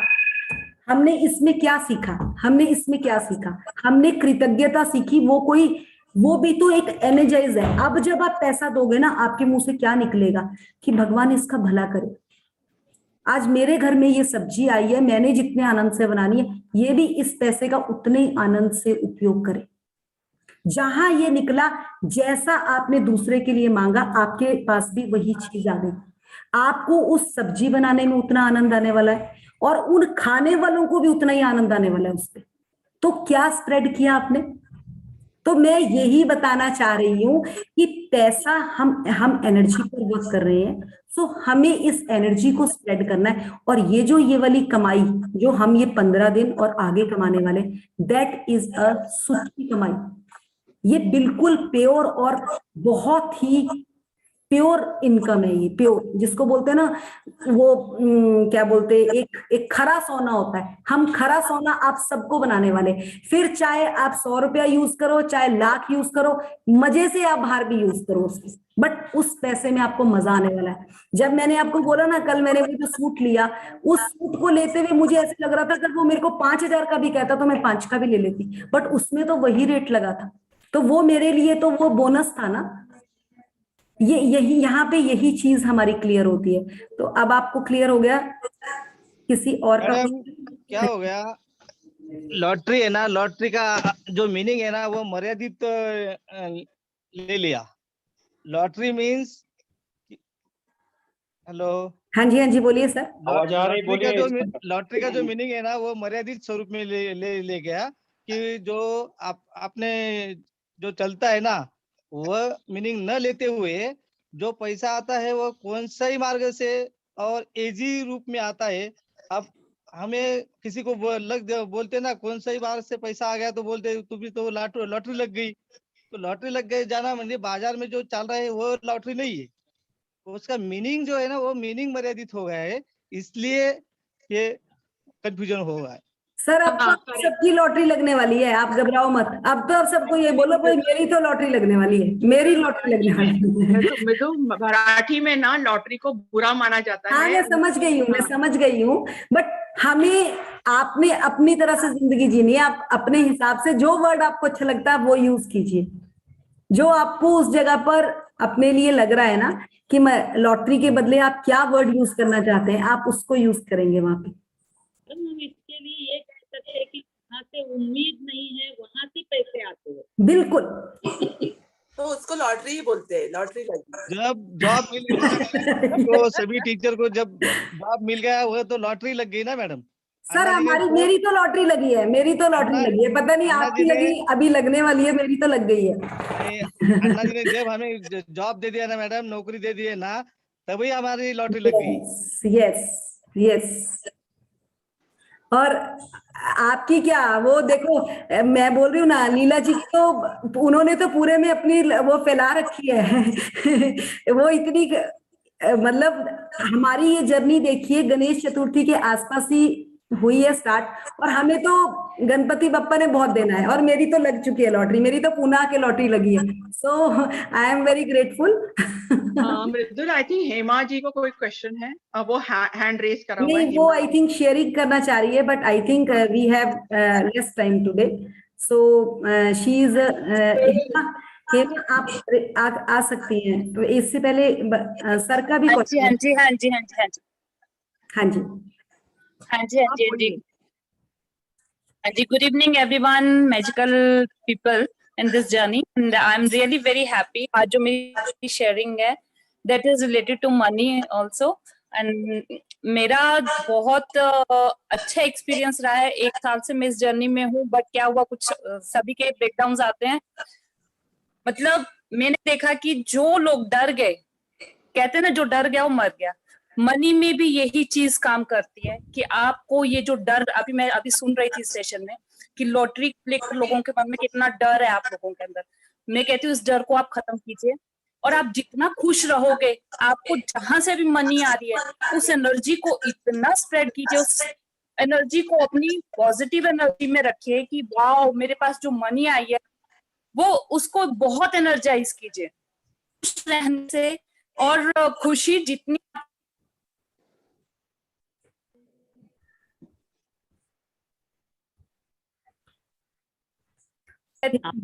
हमने इसमें क्या सीखा? हमने इसमें क्या सीखा? हमने कृतज्ञता सीखी। वो भी तो एक एनर्जाइज है। अब जब आप पैसा दोगे ना, आपके मुंह से क्या निकलेगा कि भगवान इसका भला करे, आज मेरे घर में ये सब्जी आई है, मैंने जितने आनंद से बनानी है, ये भी इस पैसे का उतने ही आनंद से उपयोग करे। जहां ये निकला, जैसा आपने दूसरे के लिए मांगा, आपके पास भी वही चीज आ गई। आपको उस सब्जी बनाने में उतना आनंद आने वाला है, और उन खाने वालों को भी उतना ही आनंद आने वाला है उसपे। तो क्या स्प्रेड किया आपने? तो मैं यही बताना चाह रही हूँ कि पैसा हम एनर्जी पर वर्क कर रहे हैं, सो हमें इस एनर्जी को स्प्रेड करना है। और ये वाली कमाई जो हम ये 15 दिन और आगे कमाने वाले, दैट इज अ सुख की कमाई। ये बिल्कुल प्योर और बहुत ही प्योर इनकम है, ये प्योर, जिसको बोलते हैं ना वो क्या बोलते हैं, एक खरा सोना होता है। हम खरा सोना आप सबको बनाने वाले, फिर चाहे आप 100 रुपया यूज करो, चाहे लाख यूज करो, मजे से आप बाहर भी यूज करो उसको, बट उस पैसे में आपको मजा आने वाला है। जब मैंने आपको बोला ना, कल मैंने वो जो सूट लिया, उस सूट को लेते हुए मुझे ऐसे लग रहा था, अगर वो मेरे को 5,000 का भी कहता तो मैं 5 का भी ले लेती, बट उसमें तो वही रेट लगा था, तो वो मेरे लिए तो वो बोनस था ना। यही यहाँ पे यही चीज हमारी क्लियर होती है। तो अब आपको क्लियर हो गया? किसी और का? मैडम, क्या हो गया, लॉटरी है ना, लॉटरी का जो मीनिंग है ना, वो मर्यादित ले लिया। लॉटरी मीन्स, हेलो, हाँ जी बोलिए सर। आवाज आ रही, बोलिए। लॉटरी का जो मीनिंग है ना, वो मर्यादित स्वरूप में ले गया कि जो आपने जो चलता है ना, वह मीनिंग न लेते हुए जो पैसा आता है वो कौन सा ही मार्ग से और इजी रूप में आता है। अब हमें किसी को बोलते ना, कौन सा ही मार्ग से पैसा आ गया, तो बोलते तुम्हें तो लॉटरी लग गई। तो लॉटरी लग गई जाना म्हणजे बाजार में जो चल रहा है वो लॉटरी नहीं है। उसका मीनिंग जो है ना, वो मीनिंग मर्यादित हो गया है, इसलिए ये कंफ्यूजन हो रहा है। सर अब तो हाँ, आप correct. सबकी लॉटरी लगने वाली है, आप घबराओ मत। अब तो आप सबको ये बोलो भाई मेरी तो लॉटरी लगने वाली है, मेरी लॉटरी लगने वाली है। मिथु, मराठी में ना लॉटरी को बुरा माना जाता हाँ है। मैं समझ गई हूँ, मैं हाँ, समझ गई हूँ, बट हमें आपने अपनी तरह से जिंदगी जीनी है, आप अपने हिसाब से जो वर्ड आपको अच्छा लगता है वो यूज कीजिए, जो आपको उस जगह पर अपने लिए लग रहा है ना कि मैं लॉटरी के बदले आप क्या वर्ड यूज करना चाहते हैं, आप उसको यूज करेंगे वहां पे। तो हम इसके लिए ये कह सकते हैं कि जहाँ से उम्मीद नहीं है वहां से पैसे आते हैं। बिल्कुल। तो उसको लॉटरी ही बोलते हैं, लॉटरी लगी। जब जॉब मिल गया तो सभी टीचर को जब जॉब मिल गया वो तो लॉटरी लग गई ना मैडम। सर हमारी मेरी तो लॉटरी लगी है, मेरी तो लॉटरी अन्ना- लगी है, पता नहीं अन्ना आपकी जी ने- लगी अभी लगने वाली है, मेरी तो लग गई है। अन्ना जी ने जब हमें जॉब दे दिया ना मैडम, नौकरी दे दी है ना, तभी हमारी लॉटरी लग गई। Yes yes. और आपकी क्या वो देखो, मैं बोल रही हूँ ना लीला जी की तो उन्होंने तो पूरे में अपनी वो फैला रखी है वो इतनी मतलब हमारी ये जर्नी देखिए गणेश चतुर्थी के आसपास ही हुई है स्टार्ट, और हमें तो गणपति बप्पा ने बहुत देना है, और मेरी तो लग चुकी है लॉटरी, मेरी तो पूना के लॉटरी लगी है, so I am very grateful. Mridul, I think Hema ji को कोई क्वेश्चन है, वो हैंड रेज करा हुआ है। नहीं वो आई थिंक शेयरिंग करना चाह रही है, but I think we have less time today, so she is Hema आप आ सकती हैं, तो इससे पहले सर का भी हाँ जी हाँ क्वेश्चन। जी हाँ जी हाँ जी हाँ जी हाँ जी हाँ जी हाँ जी हाँ जी हाँ जी। Good evening everyone, magical people in this journey, and I'm really very happy. आज जो मेरी शेयरिंग है that is related to money also, and मेरा बहुत अच्छा एक्सपीरियंस रहा है। 1 साल से मैं इस जर्नी में हूँ, बट क्या हुआ कुछ सभी के ब्रेकडाउन्स आते हैं। मतलब मैंने देखा कि जो लोग डर गए, कहते हैं ना जो डर गया वो मर गया, मनी में भी यही चीज काम करती है कि आपको ये जो डर, मैं अभी सुन रही थी सेशन में कि लॉटरी को लेकर लोगों के मन में कितना डर है आप लोगों के अंदर। मैं कहती हूँ इस डर को आप खत्म कीजिए, और आप जितना खुश रहोगे, आपको जहां से भी मनी आ रही है उस एनर्जी को इतना स्प्रेड कीजिए, उस एनर्जी को अपनी पॉजिटिव एनर्जी में रखिए कि वाह मेरे पास जो मनी आई है, वो उसको बहुत एनर्जाइज कीजिए खुश रहने से। और खुशी जितनी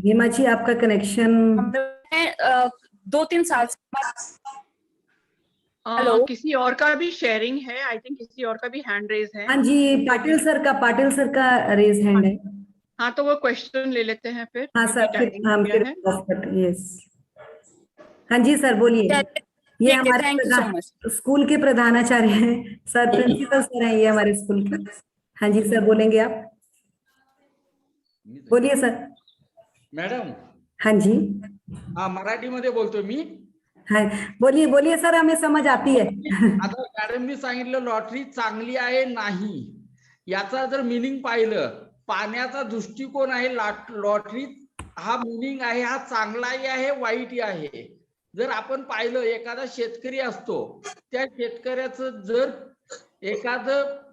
हेमा जी आपका कनेक्शन 2-3 साल हेलो, किसी और का भी शेयरिंग है, आई थिंक किसी और का भी हैंड रेज है। हाँ जी पाटिल सर का रेज हैंड है। हाँ तो वो क्वेश्चन ले लेते हैं फिर। हाँ सर फिर हम फिर यस हाँ जी सर बोलिए। ये हमारे स्कूल के प्रधानाचार्य हैं सर, प्रिंसिपल सर हैं ये हमारे स्कूल के। हाँ जी सर बोलेंगे आप, बोलिए सर। मॅडम हाँ जी हा मराठीमध्ये बोलतोय मी। हाँ बोलिए बोलिए सर, हमें समझ आती है। आता मॅडमनी सांगितलं लॉटरी चांगली आहे नाही, याचा जर मिनिंग पाहिलं, पाण्याचा दृष्टिकोन आहे लॉटरी हा मिनिंग आहे, हा चांगलाही आहे वाईटही आहे। जर आपण पाहिलं एखादा शेतकरी असतो, त्या शेतकऱ्याचं जर एखादं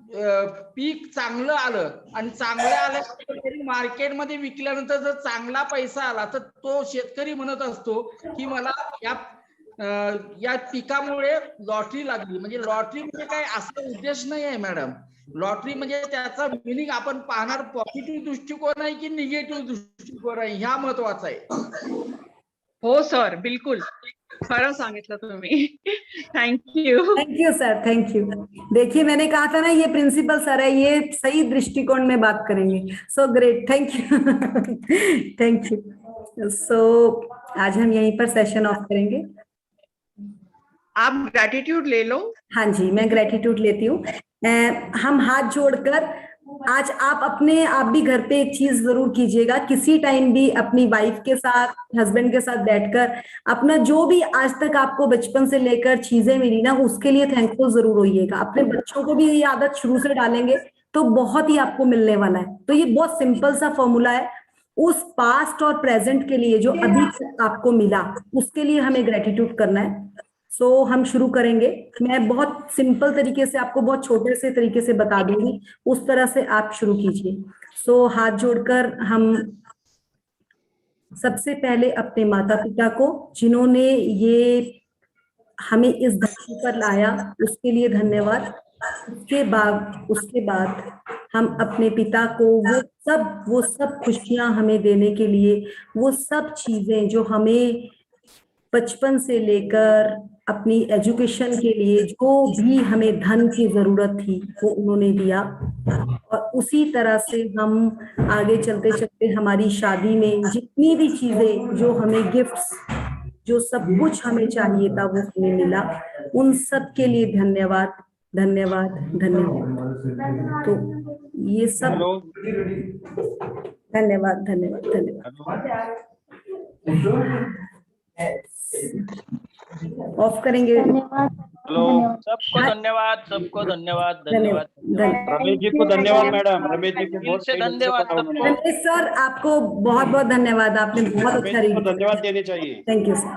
पीक चांगलं आलं आणि चांगलं आलं तरी मार्केटमध्ये विकल्यानंतर जर चांगला पैसा आला तर तो शेतकरी म्हणत असतो की मला या पिकामुळे लॉटरी लागली। म्हणजे लॉटरी म्हणजे काय असा उद्देश नाही आहे मॅडम। लॉटरी म्हणजे त्याचा मिनिंग आपण पाहणार पॉझिटिव्ह दृष्टिकोन आहे की निगेटिव्ह दृष्टिकोन आहे, ह्या महत्वाचा आहे। हो सर बिल्कुल खरं सांगितलं तुम्ही। Thank you sir, thank you. देखिए मैंने कहा था ना ये प्रिंसिपल सर है, ये सही दृष्टिकोण में बात करेंगे। So great, thank you thank you. So आज हम यहीं पर सेशन ऑफ करेंगे। आप ग्रैटिट्यूड ले लो। हाँ जी मैं ग्रैटिट्यूड लेती हूँ। हम हाथ जोड़कर आज आप भी घर पे एक चीज जरूर कीजिएगा, किसी टाइम भी अपनी वाइफ के साथ हस्बैंड के साथ बैठकर अपना जो भी आज तक आपको बचपन से लेकर चीजें मिली ना उसके लिए थैंकफुल जरूर होइएगा। अपने बच्चों को भी ये आदत शुरू से डालेंगे तो बहुत ही आपको मिलने वाला है। तो ये बहुत सिंपल सा फॉर्मूला है, उस पास्ट और प्रेजेंट के लिए जो अभी तक आपको मिला उसके लिए हमें ग्रेटिट्यूड करना है। सो हम शुरू करेंगे। मैं बहुत सिंपल तरीके से आपको बहुत छोटे से तरीके से बता दूंगी, उस तरह से आप शुरू कीजिए। सो हाथ जोड़कर हम सबसे पहले अपने माता पिता को, जिन्होंने ये हमें इस धरती पर लाया, उसके लिए धन्यवाद। उसके बाद हम अपने पिता को वो सब खुशियां हमें देने के लिए, वो सब चीजें जो हमें बचपन से लेकर अपनी एजुकेशन के लिए जो भी हमें धन की जरूरत थी वो उन्होंने दिया। और उसी तरह से हम आगे चलते चलते हमारी शादी में जितनी भी चीजें जो हमें गिफ्ट्स, जो सब कुछ हमें चाहिए था वो हमें मिला, उन सब के लिए धन्यवाद धन्यवाद धन्यवाद। तो ये सब धन्यवाद धन्यवाद धन्यवाद। ऑफ करेंगे। हेलो, सबको धन्यवाद, सबको धन्यवाद, धन्यवाद। रमेश जी को धन्यवाद मैडम, रमेश जी को बहुत सही धन्यवाद सबको। रमेश सर आपको बहुत बहुत धन्यवाद, आपने बहुत अच्छा धन्यवाद देने चाहिए। Thank you sir.